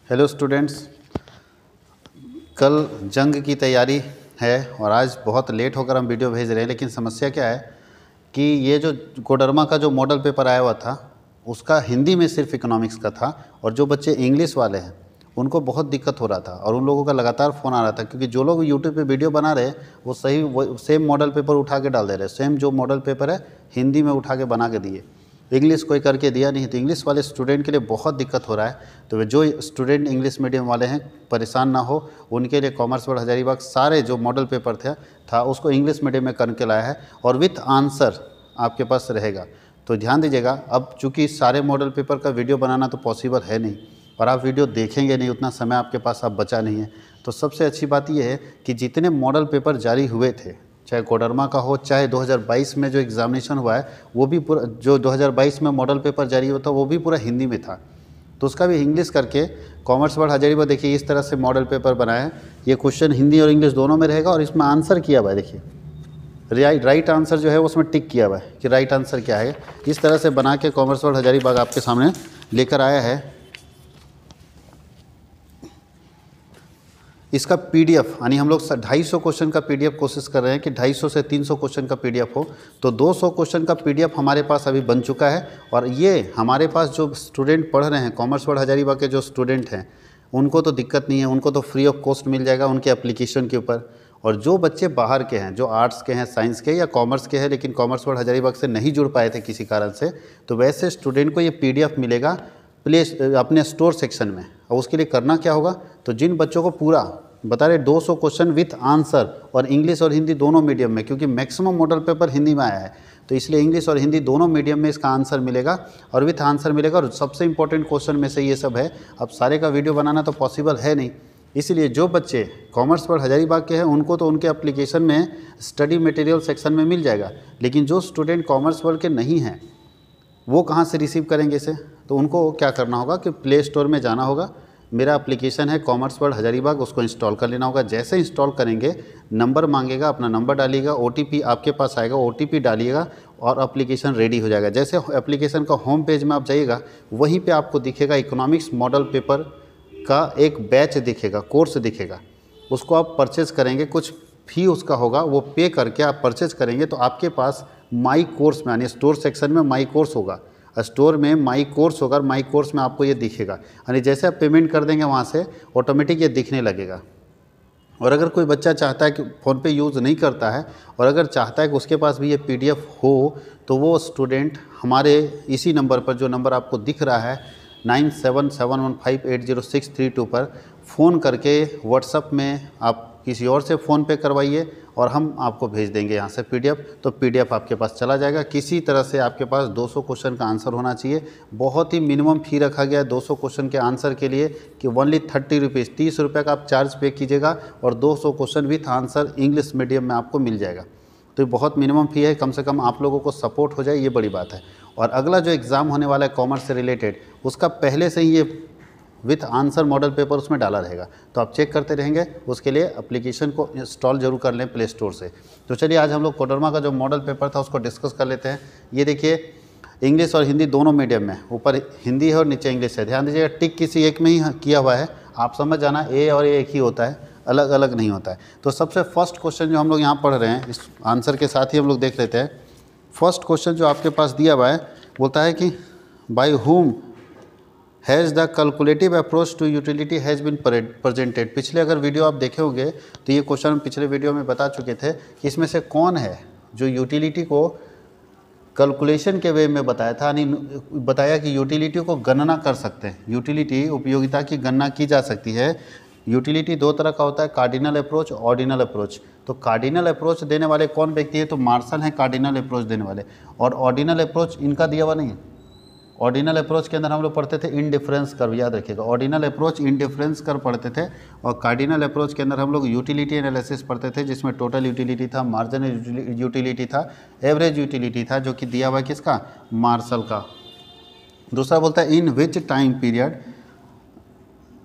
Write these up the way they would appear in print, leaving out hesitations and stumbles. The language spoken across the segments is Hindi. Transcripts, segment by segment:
हेलो स्टूडेंट्स, कल जंग की तैयारी है और आज बहुत लेट होकर हम वीडियो भेज रहे हैं। लेकिन समस्या क्या है कि ये जो कोडरमा का जो मॉडल पेपर आया हुआ था उसका हिंदी में सिर्फ इकोनॉमिक्स का था और जो बच्चे इंग्लिश वाले हैं उनको बहुत दिक्कत हो रहा था और उन लोगों का लगातार फ़ोन आ रहा था, क्योंकि जो लोग यूट्यूब पे वीडियो बना रहे हैं वो सेम मॉडल पेपर उठा के डाल दे रहे हैं। सेम जो मॉडल पेपर है हिंदी में उठा के बना के दिए, इंग्लिश कोई करके दिया नहीं। तो इंग्लिश वाले स्टूडेंट के लिए बहुत दिक्कत हो रहा है। तो वे जो स्टूडेंट इंग्लिश मीडियम वाले हैं परेशान ना हो, उनके लिए कॉमर्स बोर्ड हजारीबाग सारे जो मॉडल पेपर था उसको इंग्लिश मीडियम में करके लाया है और विथ आंसर आपके पास रहेगा। तो ध्यान दीजिएगा, अब चूँकि सारे मॉडल पेपर का वीडियो बनाना तो पॉसिबल है नहीं और आप वीडियो देखेंगे नहीं, उतना समय आपके पास अब बचा नहीं है। तो सबसे अच्छी बात यह है कि जितने मॉडल पेपर जारी हुए थे, चाहे कोडरमा का हो, चाहे 2022 में जो एग्ज़ामिनेशन हुआ है वो भी पूरा, जो 2022 में मॉडल पेपर जारी हुआ था वो भी पूरा हिंदी में था। तो उसका भी इंग्लिश करके कॉमर्स बोर्ड हजारीबाग देखिए इस तरह से मॉडल पेपर बनाया है। ये क्वेश्चन हिंदी और इंग्लिश दोनों में रहेगा और इसमें आंसर किया हुआ है। देखिए राइट आंसर जो है उसमें टिक किया हुआ है कि राइट आंसर क्या है। इस तरह से बना के कॉमर्स बोर्ड हजारीबाग आपके सामने लेकर आया है। इसका पीडीएफ यानी हम लोग 250 क्वेश्चन का पीडीएफ कोशिश कर रहे हैं कि 250 से 300 क्वेश्चन का पीडीएफ हो। तो 200 क्वेश्चन का पीडीएफ हमारे पास अभी बन चुका है और ये हमारे पास जो स्टूडेंट पढ़ रहे हैं कॉमर्स बोर्ड हजारीबाग के जो स्टूडेंट हैं उनको तो दिक्कत नहीं है, उनको तो फ्री ऑफ कॉस्ट मिल जाएगा उनके एप्लीकेशन के ऊपर। और जो बच्चे बाहर के हैं, जो आर्ट्स के हैं, साइंस के या कॉमर्स के हैं लेकिन कॉमर्स बोर्ड हजारीबाग से नहीं जुड़ पाए थे किसी कारण से, तो वैसे स्टूडेंट को ये पीडीएफ मिलेगा अपने स्टोर सेक्शन में। और उसके लिए करना क्या होगा, तो जिन बच्चों को पूरा बता रहे 200 क्वेश्चन विथ आंसर और इंग्लिश और हिंदी दोनों मीडियम में, क्योंकि मैक्सिमम मॉडल पेपर हिंदी में आया है तो इसलिए इंग्लिश और हिंदी दोनों मीडियम में इसका आंसर मिलेगा और विथ आंसर मिलेगा। और सबसे इंपॉर्टेंट क्वेश्चन में से ये सब है। अब सारे का वीडियो बनाना तो पॉसिबल है नहीं, इसलिए जो बच्चे कॉमर्स बोर्ड हजारीबाग के हैं उनको तो उनके एप्लीकेशन में स्टडी मटेरियल सेक्शन में मिल जाएगा, लेकिन जो स्टूडेंट कॉमर्स बोर्ड के नहीं हैं वो कहाँ से रिसीव करेंगे इसे। तो उनको क्या करना होगा कि प्ले स्टोर में जाना होगा, मेरा एप्लीकेशन है कॉमर्स बोर्ड हजारीबाग, उसको इंस्टॉल कर लेना होगा। जैसे इंस्टॉल करेंगे नंबर मांगेगा, अपना नंबर डालिएगा, ओटीपी आपके पास आएगा, ओटीपी डालिएगा और एप्लीकेशन रेडी हो जाएगा। जैसे एप्लीकेशन का होम पेज में आप जाइएगा वहीं पे आपको दिखेगा इकोनॉमिक्स मॉडल पेपर का एक बैच दिखेगा, कोर्स दिखेगा, उसको आप परचेज़ करेंगे। कुछ फी उसका होगा, वो पे करके आप परचेज़ करेंगे तो आपके पास माई कोर्स में यानी स्टोर सेक्शन में माई कोर्स होगा, स्टोर में माई कोर्स होगा, माई कोर्स में आपको ये दिखेगा। यानी जैसे आप पेमेंट कर देंगे वहाँ से ऑटोमेटिक ये दिखने लगेगा। और अगर कोई बच्चा चाहता है कि फ़ोन पे यूज़ नहीं करता है और अगर चाहता है कि उसके पास भी ये पीडीएफ हो, तो वो स्टूडेंट हमारे इसी नंबर पर, जो नंबर आपको दिख रहा है 9771580632 पर फ़ोन करके व्हाट्सएप में आप किसी और से फ़ोन पे करवाइए और हम आपको भेज देंगे यहाँ से पीडीएफ। तो पीडीएफ आपके पास चला जाएगा। किसी तरह से आपके पास 200 क्वेश्चन का आंसर होना चाहिए। बहुत ही मिनिमम फ़ी रखा गया है 200 क्वेश्चन के आंसर के लिए कि ओनली 30 रुपीज़, 30 रुपये का आप चार्ज पे कीजिएगा और 200 question with answer English medium में आपको मिल जाएगा। तो ये बहुत मिनिमम फ़ी है, कम से कम आप लोगों को सपोर्ट हो जाए, ये बड़ी बात है। और अगला जो एग्ज़ाम होने वाला है कॉमर्स से रिलेटेड, उसका पहले से ही ये विथ आंसर मॉडल पेपर उसमें डाला रहेगा, तो आप चेक करते रहेंगे। उसके लिए एप्लीकेशन को इंस्टॉल जरूर कर लें प्ले स्टोर से। तो चलिए आज हम लोग कोडरमा का जो मॉडल पेपर था उसको डिस्कस कर लेते हैं। ये देखिए इंग्लिश और हिंदी दोनों मीडियम में, ऊपर हिंदी है और नीचे इंग्लिश है। ध्यान दीजिएगा टिक किसी एक में ही किया हुआ है, आप समझ जाना ए और ए एक ही होता है, अलग अलग नहीं होता है। तो सबसे फर्स्ट क्वेश्चन जो हम लोग यहाँ पढ़ रहे हैं इस आंसर के साथ ही हम लोग देख लेते हैं। फर्स्ट क्वेश्चन जो आपके पास दिया हुआ है बोलता है कि by whom has the calculative approach to utility has been presented. पिछले अगर वीडियो आप देखे होंगे तो ये क्वेश्चन हम पिछले वीडियो में बता चुके थे कि इसमें से कौन है जो यूटिलिटी को कैलकुलेशन के वे में बताया था, यानी बताया कि यूटिलिटी को गणना कर सकते हैं, यूटिलिटी उपयोगिता की गणना की जा सकती है। यूटिलिटी दो तरह का होता है, कार्डिनल अप्रोच, ऑर्डिनल अप्रोच। तो कार्डिनल अप्रोच देने वाले कौन व्यक्ति है, तो मार्शल हैं कार्डिनल अप्रोच देने वाले। और ऑर्डिनल अप्रोच इनका दिया हुआ नहीं है। ऑर्डिनल अप्रोच के अंदर हम लोग पढ़ते थे इंडिफरेंस कर्व, याद रखिएगा। ऑर्डिनल अप्रोच इंडिफरेंस कर्व पढ़ते थे और कार्डिनल अप्रोच के अंदर हम लोग यूटिलिटी एनालिसिस पढ़ते थे, जिसमें टोटल यूटिलिटी था, मार्जिनल यूटिलिटी था, एवरेज यूटिलिटी था, जो कि दिया हुआ है किसका, मार्शल का। दूसरा बोलता है in which time period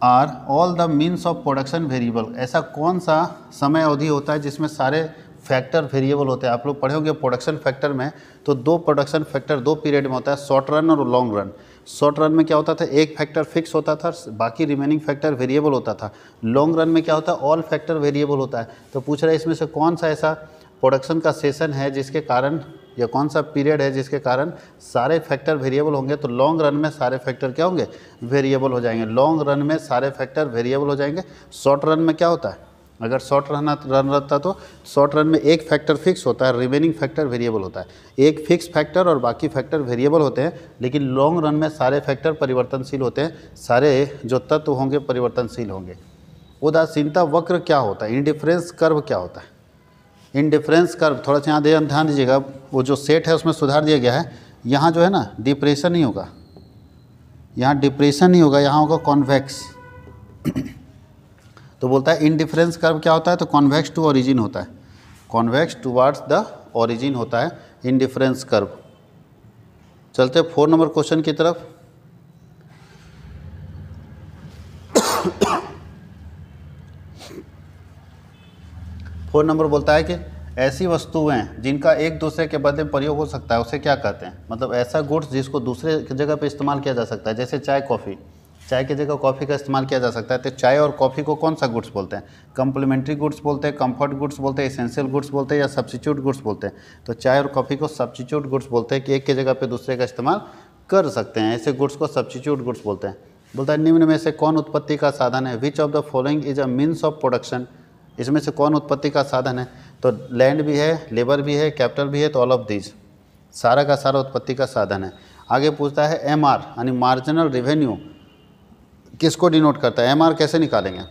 are all the means of production variable. ऐसा कौन सा समय अवधि होता है जिसमें सारे फैक्टर वेरिएबल होते हैं। आप लोग पढ़े होंगे प्रोडक्शन फैक्टर में, तो 2 प्रोडक्शन फैक्टर 2 पीरियड में होता है, शॉर्ट रन और लॉन्ग रन। शॉर्ट रन में क्या होता था, एक फैक्टर फिक्स होता था, बाकी रिमेनिंग फैक्टर वेरिएबल होता था। लॉन्ग रन में क्या होता है, ऑल फैक्टर वेरिएबल होता है। तो पूछ रहा है इसमें से कौन सा ऐसा प्रोडक्शन का सेशन है जिसके कारण, या कौन सा पीरियड है जिसके कारण सारे फैक्टर वेरिएबल होंगे। तो लॉन्ग रन में सारे फैक्टर क्या होंगे, वेरिएबल हो जाएंगे। लॉन्ग रन में सारे फैक्टर वेरिएबल हो जाएंगे। शॉर्ट रन में क्या होता है, अगर शॉर्ट रन रहता तो शॉर्ट रन में एक फैक्टर फिक्स होता है, रिमेनिंग फैक्टर वेरिएबल होता है। एक फिक्स फैक्टर और बाकी फैक्टर वेरिएबल होते हैं, लेकिन लॉन्ग रन में सारे फैक्टर परिवर्तनशील होते हैं, सारे जो तत्व होंगे परिवर्तनशील होंगे। उदासीनता वक्र क्या होता है, इंडिफरेंस कर्व क्या होता है। इंडिफरेंस कर्व थोड़ा सा यहाँ ध्यान दीजिएगा, वो जो सेट है उसमें सुधार दिया गया है। यहाँ जो है ना डिप्रेशन नहीं होगा, यहाँ डिप्रेशन नहीं होगा, यहाँ होगा कॉन्वेक्स। तो बोलता है इंडिफरेंस कर्व क्या होता है, तो कॉन्वेक्स टू ओरिजिन होता है, कॉन्वेक्स टुवार्ड्स द ओरिजिन होता है इंडिफरेंस कर्व। चलते 4 नंबर क्वेश्चन की तरफ। फोर नंबर बोलता है कि ऐसी वस्तुएं जिनका एक दूसरे के बदले में प्रयोग हो सकता है उसे क्या कहते हैं। मतलब ऐसा गुड्स जिसको दूसरे जगह पे इस्तेमाल किया जा सकता है, जैसे चाय कॉफ़ी, चाय की जगह कॉफ़ी का इस्तेमाल किया जा सकता है। तो चाय और कॉफ़ी को कौन सा गुड्स बोलते हैं, कंप्लीमेंट्री गुड्स बोलते हैं, कंफर्ट गुड्स बोलते हैं, एसेंशियल गुड्स बोलते हैं, या सब्स्टिट्यूट गुड्स बोलते हैं। तो चाय और कॉफ़ी को सब्स्टिट्यूट गुड्स बोलते हैं कि एक की जगह पे दूसरे का इस्तेमाल कर सकते हैं, ऐसे गुड्स को सब्स्टिट्यूट गुड्स बोलते हैं। बोलता है निम्न में से कौन उत्पत्ति का साधन है, विच of the following is a means of production. इसमें से कौन उत्पत्ति का साधन है, तो लैंड भी है, लेबर भी है, कैपिटल भी है, तो ऑल ऑफ दीज, सारा का सारा उत्पत्ति का साधन है। आगे पूछता है एमआर यानी मार्जिनल रेवेन्यू किसको डिनोट करता है, एमआर कैसे निकालेंगे।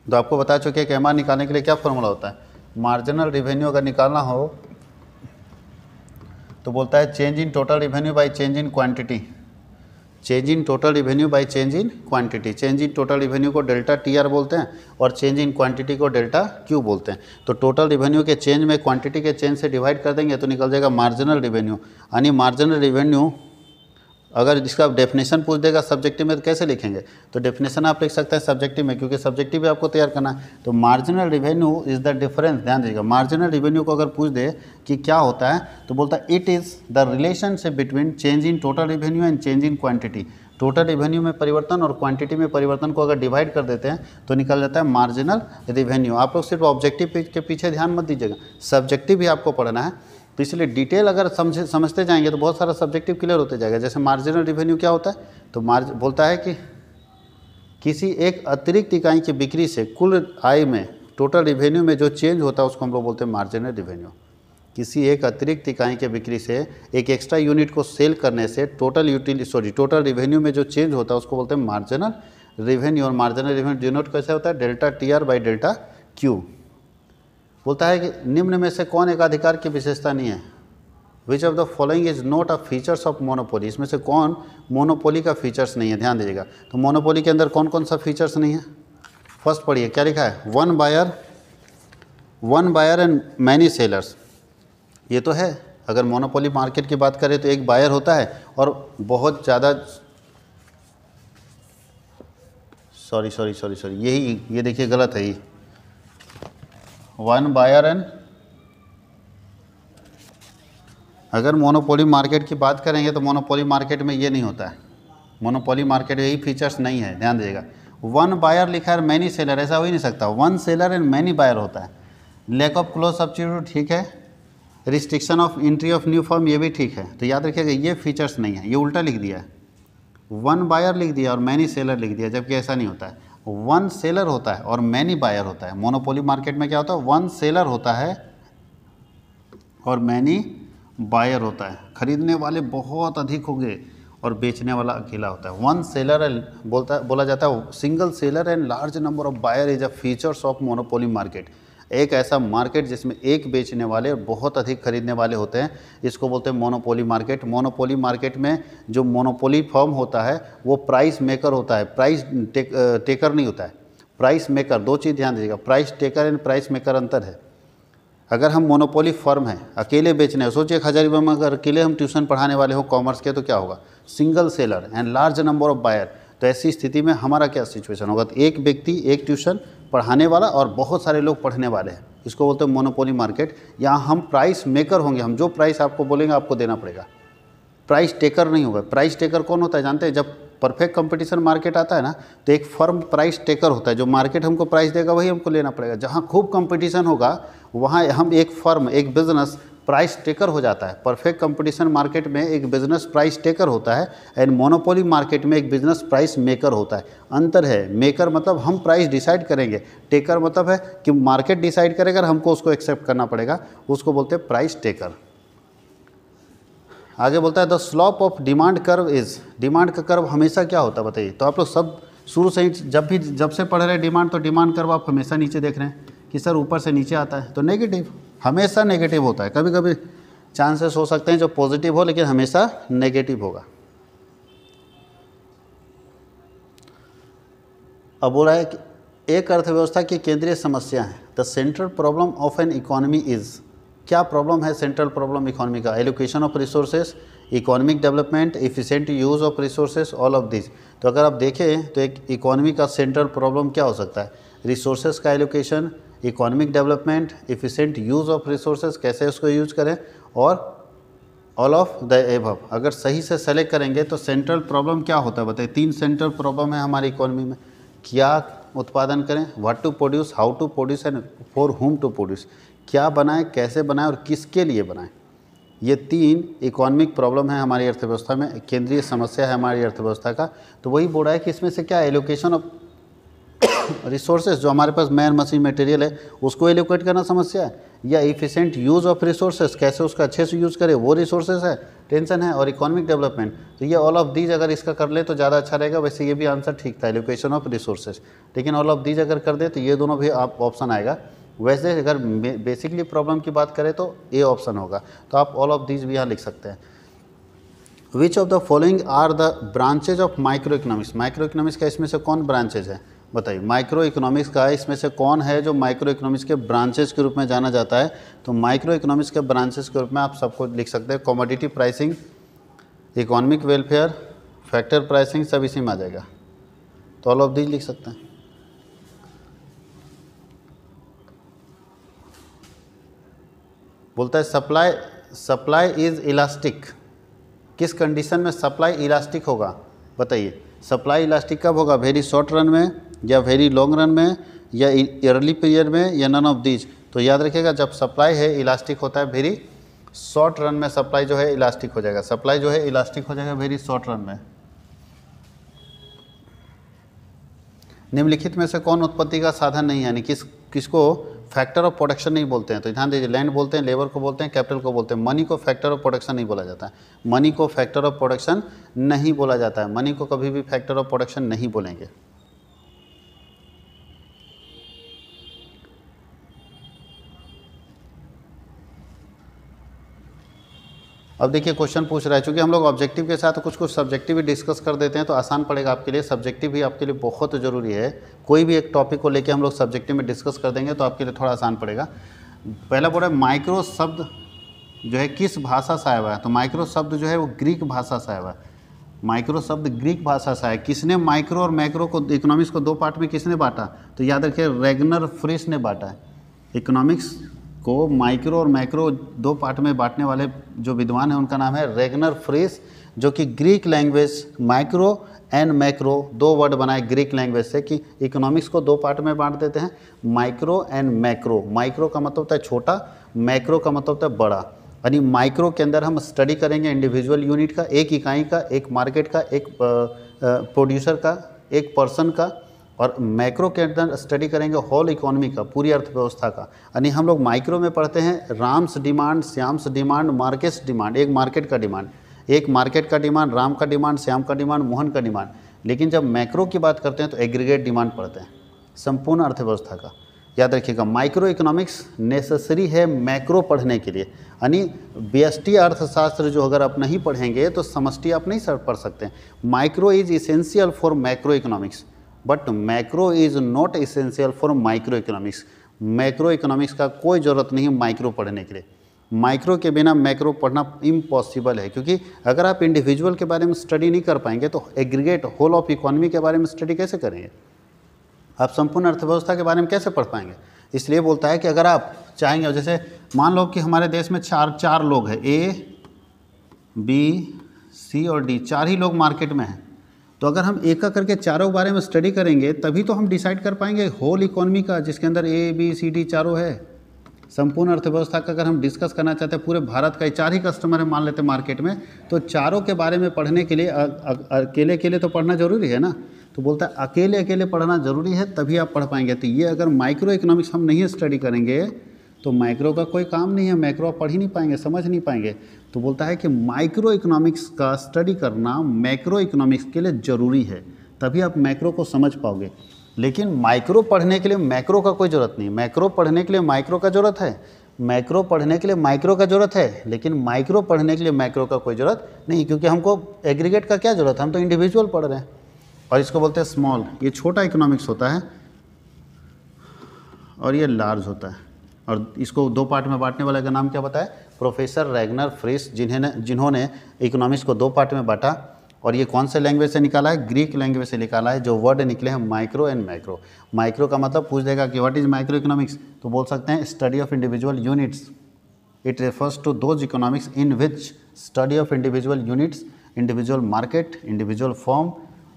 तो आपको बता चुके कि एमआर निकालने के लिए क्या फॉर्मूला होता है। मार्जिनल रेवेन्यू अगर निकालना हो तो बोलता है change in total revenue by change in quantity, change in total revenue by change in quantity. Change in total revenue को डेल्टा टीआर बोलते हैं और चेंज इन क्वांटिटी को डेल्टा क्यू बोलते हैं। तो टोटल रेवेन्यू के चेंज में क्वांटिटी के चेंज से डिवाइड कर देंगे तो निकल जाएगा मार्जिनल रेवेन्यू। यानी मार्जिनल रेवेन्यू अगर इसका डेफिनेशन पूछ देगा सब्जेक्टिव में तो कैसे लिखेंगे, तो डेफिनेशन आप लिख सकते हैं सब्जेक्टिव में, क्योंकि सब्जेक्टिव भी आपको तैयार करना है। तो marginal revenue is the difference, ध्यान दीजिएगा, मार्जिनल रेवेन्यू को अगर पूछ दे कि क्या होता है तो बोलता है it is the relationship between change in total revenue and change in quantity. Total revenue में परिवर्तन और क्वांटिटी में परिवर्तन को अगर डिवाइड कर देते हैं तो निकल जाता है मार्जिनल रेवेन्यू। आप लोग सिर्फ ऑब्जेक्टिव के पीछे ध्यान मत दीजिएगा, सब्जेक्टिव भी आपको पढ़ना है, तो इसलिए डिटेल अगर समझते जाएंगे तो बहुत सारा सब्जेक्टिव क्लियर होते जाएगा। जैसे मार्जिनल रेवेन्यू क्या होता है, तो बोलता है कि किसी एक अतिरिक्त इकाई की बिक्री से कुल आय में टोटल रेवेन्यू में जो चेंज होता है उसको हम लोग बोलते हैं मार्जिनल रेवेन्यू। किसी एक अतिरिक्त इकाई के बिक्री से एक एक्स्ट्रा यूनिट को सेल करने से टोटल रेवेन्यू में जो चेंज होता है उसको बोलते हैं मार्जिनल रेवेन्यू। और मार्जिनल रेवेन्यू डिनोट कैसे होता है, delta TR by delta Q. बोलता है कि निम्न में से कौन एक अधिकार की विशेषता नहीं है, विच of the following is not a features of monopoly. इसमें से कौन मोनोपोली का फीचर्स नहीं है, ध्यान दीजिएगा। तो मोनोपोली के अंदर कौन कौन सा फीचर्स नहीं है, फर्स्ट पढ़िए क्या लिखा है, one buyer and many sellers. ये तो है, अगर मोनोपोली मार्केट की बात करें तो एक बायर होता है और बहुत ज़्यादा सॉरी यही, ये देखिए गलत है, ये वन बायर एंड, अगर मोनोपोली मार्केट की बात करेंगे तो मोनोपोली मार्केट में ये नहीं होता है, मोनोपोली मार्केट में यही फीचर्स नहीं है, ध्यान दीजिएगा। वन बायर लिखा है, मैनी सेलर, ऐसा हो ही नहीं सकता, one seller and many buyer होता है। लैक ऑफ क्लोज सब्स्टिट्यूट ठीक है, restriction of entry of new firm ये भी ठीक है। तो याद रखिएगा ये फीचर्स नहीं है, ये उल्टा लिख दिया है, वन बायर लिख दिया और मैनी सेलर लिख दिया, जबकि ऐसा नहीं होता है। वन सेलर होता है और मैनी बायर होता है। मोनोपोली मार्केट में क्या होता है, वन सेलर होता है और मैनी बायर होता है। खरीदने वाले बहुत अधिक होंगे और बेचने वाला अकेला होता है। वन सेलर बोला जाता है, single seller and large number of buyer is a features of monopoly market. एक ऐसा मार्केट जिसमें एक बेचने वाले और बहुत अधिक खरीदने वाले होते हैं, इसको बोलते हैं मोनोपोली मार्केट। मोनोपोली मार्केट में जो मोनोपोली फर्म होता है वो प्राइस मेकर होता है, प्राइस टेकर नहीं होता है, प्राइस मेकर। दो चीज़ ध्यान दीजिएगा, price taker and price maker अंतर है। अगर हम मोनोपोली फर्म हैं, अकेले बेचने हैं, सोचिए 1000 रुपये में अगर अकेले हम ट्यूशन पढ़ाने वाले हो कॉमर्स के, तो क्या होगा, single seller and large number of buyer. तो ऐसी स्थिति में हमारा क्या सिचुएशन होगा, तो एक व्यक्ति एक ट्यूशन पढ़ाने वाला और बहुत सारे लोग पढ़ने वाले हैं, इसको बोलते हैं मोनोपोली मार्केट। यहाँ हम प्राइस मेकर होंगे, हम जो प्राइस आपको बोलेंगे आपको देना पड़ेगा, प्राइस टेकर नहीं होगा। प्राइस टेकर कौन होता है जानते हैं? जब परफेक्ट कंपटीशन मार्केट आता है ना, तो एक फर्म प्राइस टेकर होता है, जो मार्केट हमको प्राइस देगा वही हमको लेना पड़ेगा। जहाँ खूब कंपटीशन होगा वहाँ हम एक फर्म, एक बिजनेस प्राइस टेकर हो जाता है। परफेक्ट कंपटीशन मार्केट में एक बिजनेस प्राइस टेकर होता है एंड मोनोपोली मार्केट में एक बिजनेस प्राइस मेकर होता है। अंतर है, मेकर मतलब हम प्राइस डिसाइड करेंगे, टेकर मतलब है कि मार्केट डिसाइड करेगा, हमको उसको एक्सेप्ट करना पड़ेगा, उसको बोलते हैं प्राइस टेकर। आगे बोलता है the slope of demand curve is, demand का कर्व हमेशा क्या होता है बताइए? तो आप लोग सब शुरू से ही जब से पढ़ रहे हैं डिमांड, तो डिमांड कर्व आप हमेशा नीचे देख रहे हैं कि सर ऊपर से नीचे आता है, तो नेगेटिव, हमेशा नेगेटिव होता है। कभी कभी चांसेस हो सकते हैं जो पॉजिटिव हो, लेकिन हमेशा नेगेटिव होगा। अब बोला है कि एक अर्थव्यवस्था की केंद्रीय समस्या है, the central problem of an economy is, क्या प्रॉब्लम है सेंट्रल प्रॉब्लम इकोनॉमी का? Allocation of resources, economic development, efficient use of resources, all of this. तो अगर आप देखें तो एक इकोनॉमी का सेंट्रल प्रॉब्लम क्या हो सकता है? रिसोर्सेज का allocation, economic development, efficient use of resources, कैसे उसको यूज करें, और ऑल ऑफ द एबव। अगर सही से सेलेक्ट करेंगे तो सेंट्रल प्रॉब्लम क्या होता है बताइए? 3 सेंट्रल प्रॉब्लम है हमारी इकोनॉमी में। क्या उत्पादन करें, what to produce, how to produce and for whom to produce, क्या बनाएं, कैसे बनाएं और किसके लिए बनाएं। ये 3 इकोनॉमिक प्रॉब्लम है हमारी अर्थव्यवस्था में, केंद्रीय समस्या है हमारी अर्थव्यवस्था का। तो वही बोल रहा है कि इसमें से क्या एलोकेशन ऑफ रिसोर्सेज, जो हमारे पास मैन मशीन मटेरियल है उसको एलोकेट करना समस्या है, या इफिशिएंट यूज़ ऑफ रिसोर्सेज, कैसे उसका अच्छे से यूज़ करें वो रिसोर्सेज है, टेंशन है, और इकोनॉमिक डेवलपमेंट। तो ये ऑल ऑफ दीज अगर इसका कर ले तो ज़्यादा अच्छा रहेगा। वैसे ये भी आंसर ठीक था, एलोकेशन ऑफ रिसोर्सेज, लेकिन ऑल ऑफ दीज अगर कर दे तो ये दोनों भी आप ऑप्शन आएगा। वैसे अगर बेसिकली प्रॉब्लम की बात करें तो ए ऑप्शन होगा, तो आप ऑल ऑफ दीज भी यहाँ लिख सकते हैं। Which of the following are the branches of micro economics, micro economics का इसमें से कौन ब्रांचेज है बताइए? माइक्रो इकोनॉमिक्स का इसमें से कौन है जो माइक्रो इकोनॉमिक्स के ब्रांचेज के रूप में जाना जाता है? तो माइक्रो इकोनॉमिक्स के ब्रांचेज के रूप में आप सबको लिख सकते हैं commodity pricing, economic welfare, factor pricing, सब इसी में आ जाएगा। तो ऑल ऑफ दीज लिख सकते हैं। बोलता है सप्लाई इज इलास्टिक, किस कंडीशन में सप्लाई इलास्टिक होगा बताइए? सप्लाई इलास्टिक कब होगा? वेरी शॉर्ट रन में, या वेरी लॉन्ग रन में, या अर्ली पीरियड में, या नन ऑफ दीज। तो याद रखिएगा जब सप्लाई है इलास्टिक होता है वेरी शॉर्ट रन में, सप्लाई जो है इलास्टिक हो जाएगा, सप्लाई जो है इलास्टिक हो जाएगा वेरी शॉर्ट रन में। निम्नलिखित में से कौन उत्पत्ति का साधन नहीं है, यानी किसको फैक्टर ऑफ प्रोडक्शन नहीं बोलते हैं? तो ध्यान दीजिए, लैंड बोलते हैं, लेबर को बोलते हैं, कैपिटल को बोलते हैं। मनी को फैक्टर ऑफ प्रोडक्शन नहीं बोला जाता है, मनी को फैक्टर ऑफ प्रोडक्शन नहीं बोला जाता है, मनी को कभी भी फैक्टर ऑफ प्रोडक्शन नहीं बोलेंगे। अब देखिए क्वेश्चन पूछ रहा है, चूँकि हम लोग ऑब्जेक्टिव के साथ कुछ सब्जेक्टिव भी डिस्कस कर देते हैं तो आसान पड़ेगा आपके लिए। सब्जेक्टिव भी आपके लिए बहुत ज़रूरी है, कोई भी एक टॉपिक को लेके हम लोग सब्जेक्टिव में डिस्कस कर देंगे तो आपके लिए थोड़ा आसान पड़ेगा। पहला बोला माइक्रो शब्द जो है किस भाषा से आया हुआ है? तो माइक्रो शब्द जो है वो ग्रीक भाषा से आया हुआ है, माइक्रो शब्द ग्रीक भाषा से आया। किसने माइक्रो और मैक्रो को, इकोनॉमिक्स को 2 पार्ट में किसने बांटा? तो याद रखिए रेगनर फ्रिश ने बांटा है। इकोनॉमिक्स को माइक्रो और मैक्रो 2 पार्ट में बांटने वाले जो विद्वान हैं उनका नाम है रेगनर फ्रिश, जो कि Greek language micro and macro 2 word बनाए ग्रीक लैंग्वेज से कि इकोनॉमिक्स को 2 पार्ट में बांट देते हैं, माइक्रो एंड मैक्रो। माइक्रो का मतलब होता है छोटा, मैक्रो का मतलब होता है बड़ा। यानी माइक्रो के अंदर हम स्टडी करेंगे इंडिविजुअल यूनिट का, एक इकाई का, एक मार्केट का, एक प्रोड्यूसर का, एक पर्सन का, और मैक्रो के अंदर स्टडी करेंगे होल इकोनॉमी का, पूरी अर्थव्यवस्था का। यानी हम लोग माइक्रो में पढ़ते हैं Ram's demand, Shyam's demand, markets demand, एक मार्केट का डिमांड, एक मार्केट का डिमांड, राम का डिमांड, श्याम का डिमांड, मोहन का डिमांड। लेकिन जब मैक्रो की बात करते हैं तो एग्रीगेट डिमांड पढ़ते हैं संपूर्ण अर्थव्यवस्था का। याद रखिएगा माइक्रो इकोनॉमिक्स नेसेसरी है मैक्रो पढ़ने के लिए। यानी व्यष्टि अर्थशास्त्र जो अगर आप नहीं पढ़ेंगे तो समष्टि आप नहीं पढ़ सकते हैं। Micro is essential for macro economics but macro is not essential for micro economics. Macro economics का कोई ज़रूरत नहीं है माइक्रो पढ़ने के लिए। माइक्रो के बिना मैक्रो पढ़ना इम्पॉसिबल है, क्योंकि अगर आप इंडिविजुअल के बारे में स्टडी नहीं कर पाएंगे तो एग्रीगेट होल ऑफ इकोनॉमी के बारे में स्टडी कैसे करेंगे। आप संपूर्ण अर्थव्यवस्था के बारे में कैसे पढ़ पाएंगे। इसलिए बोलता है कि अगर आप चाहेंगे, जैसे मान लो कि हमारे देश में चार लोग हैं, ए बी सी और डी, 4 ही लोग मार्केट में हैं। तो अगर हम एक एक करके चारों बारे में स्टडी करेंगे तभी तो हम डिसाइड कर पाएंगे होल इकोनॉमी का, जिसके अंदर ए बी सी डी चारों है। संपूर्ण अर्थव्यवस्था का अगर हम डिस्कस करना चाहते हैं, पूरे भारत का 4 ही कस्टमर है मान लेते हैं मार्केट में, तो चारों के बारे में पढ़ने के लिए अकेले अकेले तो पढ़ना जरूरी है ना। तो बोलता है अकेले अकेले पढ़ना ज़रूरी है, तभी आप पढ़ पाएंगे। तो ये अगर माइक्रो इकोनॉमिक्स हम नहीं स्टडी करेंगे तो माइक्रो का कोई काम नहीं है, मैक्रो आप पढ़ ही नहीं पाएंगे, समझ नहीं पाएंगे। तो बोलता है कि माइक्रो इकोनॉमिक्स का स्टडी करना मैक्रो इकोनॉमिक्स के लिए ज़रूरी है, तभी आप मैक्रो को समझ पाओगे। लेकिन माइक्रो पढ़ने के लिए मैक्रो का कोई ज़रूरत नहीं, मैक्रो पढ़ने के लिए माइक्रो का ज़रूरत है, मैक्रो पढ़ने के लिए माइक्रो का ज़रूरत है, लेकिन माइक्रो पढ़ने के लिए मैक्रो का कोई ज़रूरत नहीं, क्योंकि हमको एग्रीगेट का क्या ज़रूरत है, हम तो इंडिविजुअल पढ़ रहे हैं। और इसको बोलते हैं स्मॉल, ये छोटा इकोनॉमिक्स होता है और ये लार्ज होता है। और इसको 2 पार्ट में बांटने वाले का नाम क्या बताया, प्रोफेसर रैगनर फ्रिश, जिन्होंने इकोनॉमिक्स को 2 पार्ट में बांटा। और ये कौन से लैंग्वेज से निकाला है, ग्रीक लैंग्वेज से निकाला है। जो वर्ड निकले हैं माइक्रो एंड मैक्रो। माइक्रो का मतलब पूछ देगा कि व्हाट इज माइक्रो इकोनॉमिक्स, तो बोल सकते हैं study of individual units. It refers to those economics in which study of individual units, individual market, individual form,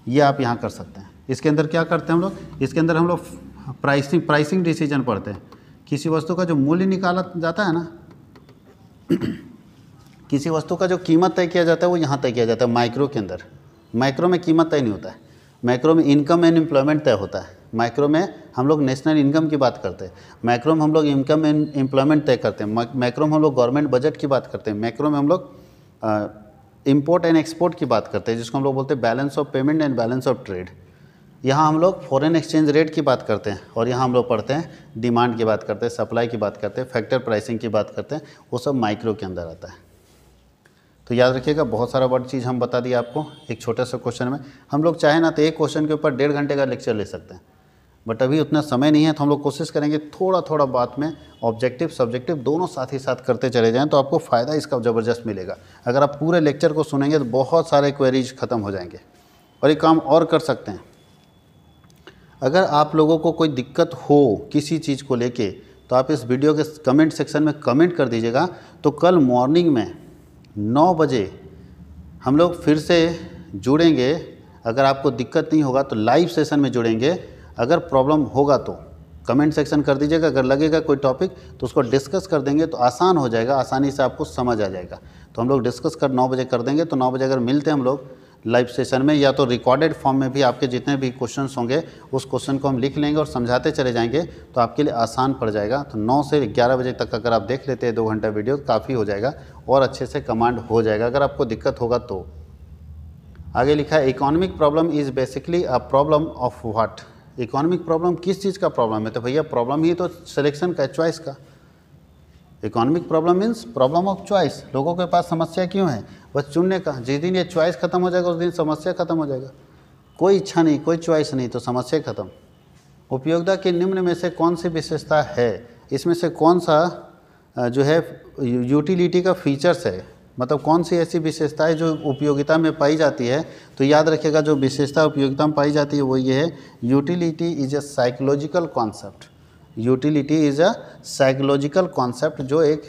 ये आप यहाँ कर सकते हैं। इसके अंदर क्या करते हैं हम लोग, इसके अंदर हम लोग प्राइसिंग डिसीजन पढ़ते हैं। किसी वस्तु का जो मूल्य निकाला जाता है ना किसी वस्तु का जो कीमत तय किया जाता है वो यहाँ तय किया जाता है माइक्रो के अंदर। मैक्रो में कीमत तय नहीं होता है, मैक्रो में इनकम एंड एम्प्लॉयमेंट तय होता है। माइक्रो में हम लोग नेशनल इनकम की बात करते हैं, मैक्रो में हम लोग इनकम एंड एम्प्लॉयमेंट तय करते हैं, मैक्रो में हम लोग गवर्नमेंट बजट की बात करते हैं, मैक्रो में हम लोग इंपोर्ट एंड एक्सपोर्ट की बात करते हैं, जिसको हम लोग बोलते हैं balance of payment and balance of trade. यहाँ हम लोग फॉरेन एक्सचेंज रेट की बात करते हैं, और यहाँ हम लोग पढ़ते हैं डिमांड की बात करते हैं, सप्लाई की बात करते हैं, फैक्टर प्राइसिंग की बात करते हैं, वो सब माइक्रो के अंदर आता है। तो याद रखिएगा, बहुत सारा बड़ी चीज़ हम बता दिए आपको एक छोटे से क्वेश्चन में। हम लोग चाहे ना तो एक क्वेश्चन के ऊपर 1.5 घंटे का लेक्चर ले सकते हैं, बट अभी उतना समय नहीं है, तो हम लोग कोशिश करेंगे थोड़ा थोड़ा बात में ऑब्जेक्टिव सब्जेक्टिव दोनों साथ ही साथ करते चले जाएं, तो आपको फ़ायदा इसका ज़बरदस्त मिलेगा। अगर आप पूरे लेक्चर को सुनेंगे तो बहुत सारे क्वेरीज ख़त्म हो जाएंगे। और एक काम और कर सकते हैं, अगर आप लोगों को कोई दिक्कत हो किसी चीज़ को लेके, तो आप इस वीडियो के कमेंट सेक्शन में कमेंट कर दीजिएगा। तो कल मॉर्निंग में 9 बजे हम लोग फिर से जुड़ेंगे। अगर आपको दिक्कत नहीं होगा तो लाइव सेशन में जुड़ेंगे, अगर प्रॉब्लम होगा तो कमेंट सेक्शन कर दीजिएगा। अगर लगेगा कोई टॉपिक तो उसको डिस्कस कर देंगे, तो आसान हो जाएगा, आसानी से आपको समझ आ जाएगा। तो हम लोग डिस्कस कर 9 बजे कर देंगे। तो 9 बजे अगर मिलते हैं हम लोग लाइव सेशन में, या तो रिकॉर्डेड फॉर्म में भी आपके जितने भी क्वेश्चंस होंगे उस क्वेश्चन को हम लिख लेंगे और समझाते चले जाएंगे, तो आपके लिए आसान पड़ जाएगा। तो 9 से 11 बजे तक अगर आप देख लेते हैं 2 घंटा वीडियो, काफ़ी हो जाएगा और अच्छे से कमांड हो जाएगा। अगर आपको दिक्कत होगा तो आगे लिखा है, economic problem is basically a problem of what. Economic problem किस चीज़ का प्रॉब्लम है, तो भैया प्रॉब्लम ही तो सिलेक्शन का, चॉइस का। Economic problem means problem of choice. लोगों के पास समस्या क्यों है, बस चुनने का। जिस दिन ये चॉइस खत्म हो जाएगा उस दिन समस्या खत्म हो जाएगा। कोई इच्छा नहीं, कोई चॉइस नहीं, तो समस्या खत्म। उपयोगिता के निम्न में से कौन सी विशेषता है, इसमें से कौन सा जो है यूटिलिटी का फीचर्स है, मतलब कौन सी ऐसी विशेषता है जो उपयोगिता में पाई जाती है। तो याद रखिएगा, जो विशेषता उपयोगिता में पाई जाती है वो ये है, utility is a psychological concept. Utility is a psychological concept जो एक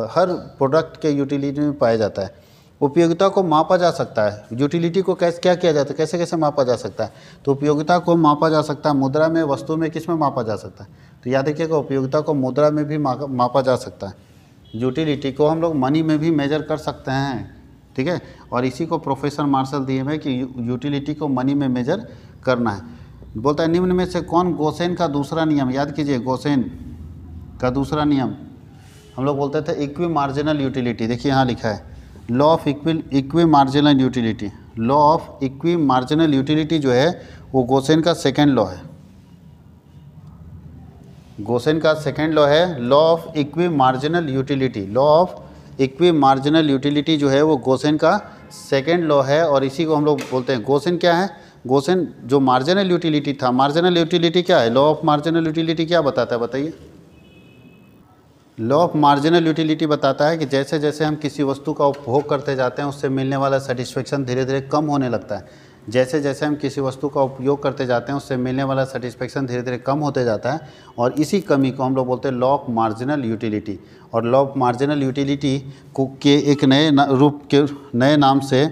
हर प्रोडक्ट के यूटिलिटी में पाया जाता है। उपयोगिता को मापा जा सकता है। यूटिलिटी को कैसे क्या किया जाता है, कैसे कैसे मापा जा सकता है, तो उपयोगिता को मापा जा सकता है मुद्रा में, वस्तु में, किस में मापा जा सकता है। तो याद रखिएगा, उपयोगिता को मुद्रा में भी मापा जा सकता है। यूटिलिटी को हम लोग मनी में भी मेजर कर सकते हैं, ठीक है। और इसी को प्रोफेसर मार्शल दिए हैं कि यूटिलिटी को मनी में मेजर करना है। बोलता है निम्न में से कौन गोसेन का दूसरा नियम, याद कीजिए गोसेन का दूसरा नियम हम लोग बोलते थे इक्वी मार्जिनल यूटिलिटी। देखिए यहाँ लिखा है law of equi marginal utility. Law of equi marginal utility जो है वो गोसेन का सेकेंड लॉ है। गोसेन का सेकेंड लॉ है law of equi marginal utility. Law of equi marginal utility जो है वो गोसेन का सेकेंड लॉ है, और इसी को हम लोग बोलते हैं गोसेन। क्या है गोसेन, जो मार्जिनल यूटिलिटी था, मार्जिनल यूटिलिटी क्या है, लॉ ऑफ मार्जिनल यूटिलिटी क्या बताता है बताइए। लॉ ऑफ मार्जिनल यूटिलिटी बताता है कि जैसे जैसे हम किसी वस्तु का उपभोग करते जाते हैं उससे मिलने वाला सेटिस्फेक्शन धीरे धीरे कम होने लगता है। जैसे जैसे हम किसी वस्तु का उपयोग करते जाते हैं उससे मिलने वाला सेटिस्फेक्शन धीरे धीरे कम होते जाता है, और इसी कमी को हम लोग बोलते हैं लॉ ऑफ मार्जिनल यूटिलिटी। और लॉ ऑफ मार्जिनल यूटिलिटी को के एक नए रूप के नए नाम से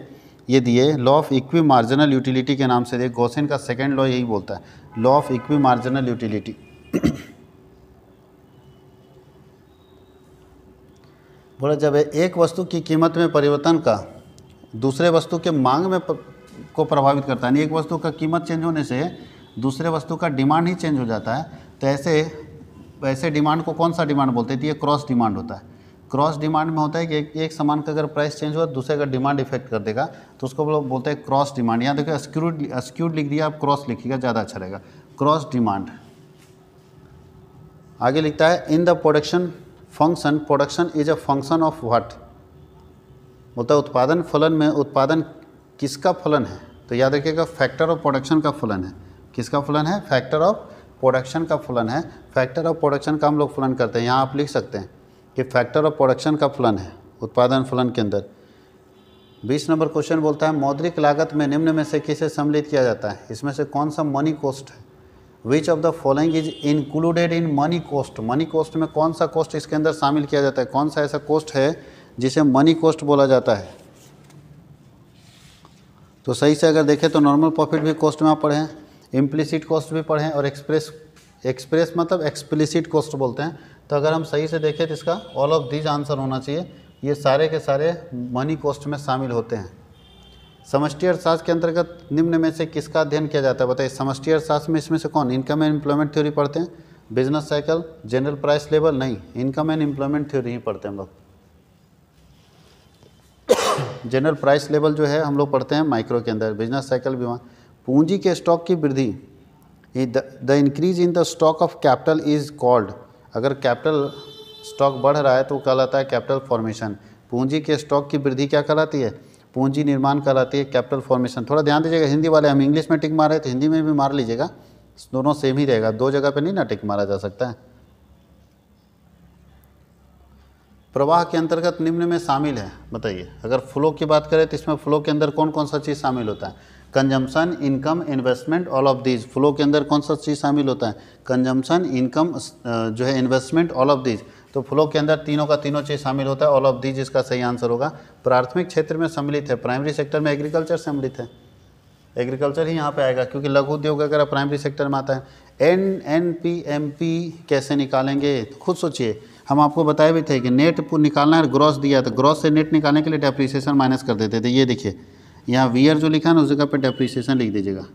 ये दिए, law of equi marginal utility के नाम से दिए। गॉसियन का सेकेंड लॉ यही बोलता है, law of equi marginal utility. बोला जब एक वस्तु की कीमत में परिवर्तन का दूसरे वस्तु के मांग में को प्रभावित करता है, यानी एक वस्तु का कीमत चेंज होने से दूसरे वस्तु का डिमांड ही चेंज हो जाता है, तो ऐसे डिमांड को कौन सा डिमांड बोलते हैं? ये क्रॉस डिमांड होता है। क्रॉस डिमांड में होता है कि एक सामान का अगर प्राइस चेंज हुआ दूसरे का डिमांड इफेक्ट कर देगा, तो उसको लोग बोलते हैं क्रॉस डिमांड। यहाँ देखिए अस्क्यूड लिख दिया, आप क्रॉस लिखिएगा ज़्यादा अच्छा रहेगा, क्रॉस डिमांड। आगे लिखता है in the production function, production is a function of what, बोलता है उत्पादन फलन में उत्पादन किसका फलन है? तो याद रखिएगा फैक्टर ऑफ प्रोडक्शन का फलन है। किसका फलन है? फैक्टर ऑफ प्रोडक्शन का फलन है। फैक्टर ऑफ प्रोडक्शन का हम लोग फलन करते हैं, यहाँ आप लिख सकते हैं कि फैक्टर ऑफ प्रोडक्शन का फलन है उत्पादन फलन के अंदर। 20 नंबर क्वेश्चन बोलता है मौद्रिक लागत में निम्न में से किसे सम्मिलित किया जाता है? इसमें से कौन सा मनी कॉस्ट है? विच of the following is included in money cost? Money cost में कौन सा कॉस्ट इसके अंदर शामिल किया जाता है? कौन सा ऐसा कॉस्ट है जिसे मनी कॉस्ट बोला जाता है? तो सही से अगर देखें तो नॉर्मल प्रॉफिट भी कॉस्ट में आप पढ़े हैं, इम्प्लिसिट कॉस्ट भी पढ़े हैं, और एक्सप्रेस मतलब एक्सप्लिसिट कॉस्ट बोलते हैं। तो अगर हम सही से देखें तो इसका ऑल ऑफ दीज आंसर होना चाहिए। ये सारे के सारे मनी कॉस्ट में शामिल होते हैं। समष्टि अर्थशास्त्र के अंतर्गत निम्न में से किसका अध्ययन किया जाता है? बताइए समष्टि अर्थशास्त्र में इसमें से कौन? इनकम एंड एम्प्लॉयमेंट थ्योरी पढ़ते हैं, business cycle, general price level? नहीं, इनकम एंड एम्प्लॉयमेंट थ्योरी ही पढ़ते हैं हम लोग। जनरल प्राइस लेवल जो है हम लोग पढ़ते हैं माइक्रो के अंदर, बिजनेस साइकिल भी वहाँ। पूंजी के स्टॉक की वृद्धि, the increase in the stock of capital is called, अगर कैपिटल स्टॉक बढ़ रहा है तो वो कहलाता है कैपिटल फॉर्मेशन। पूंजी के स्टॉक की वृद्धि क्या कहलाती है? पूंजी निर्माण कहलाती है, कैपिटल फॉर्मेशन। थोड़ा ध्यान दीजिएगा, हिंदी वाले हम इंग्लिश में टिक मार रहे तो हिंदी में भी मार लीजिएगा, दोनों सेम ही रहेगा, दो जगह पे नहीं ना टिक मारा जा सकता है। प्रवाह के अंतर्गत निम्न में शामिल है, बताइए। अगर फ्लो की बात करें तो इसमें फ्लो के अंदर कौन कौन सा चीज़ शामिल होता है? Consumption, income, investment, all of these. Flow के अंदर कौन सा चीज़ शामिल होता है? कंजम्पशन, इनकम जो है, इन्वेस्टमेंट, ऑल ऑफ दीज। तो फ्लो के अंदर तीनों का तीनों चीज़ शामिल होता है, ऑल ऑफ दीज इसका सही आंसर होगा। प्राथमिक क्षेत्र में सम्मिलित है, प्राइमरी सेक्टर में एग्रीकल्चर सम्मिलित है, एग्रीकल्चर ही यहाँ पे आएगा क्योंकि लघु उद्योग वगैरह प्राइमरी सेक्टर में आता है। NNP कैसे निकालेंगे? खुद सोचिए, हम आपको बताए भी थे कि नेट निकालना है, ग्रॉस दिया तो ग्रॉस से नेट निकालने के लिए डेप्रिसिएशन माइनस कर देते थे। ये देखिए यहाँ वीयर जो लिखा है ना उस जगह पे डेप्रिसिएशन लिख दीजिएगा।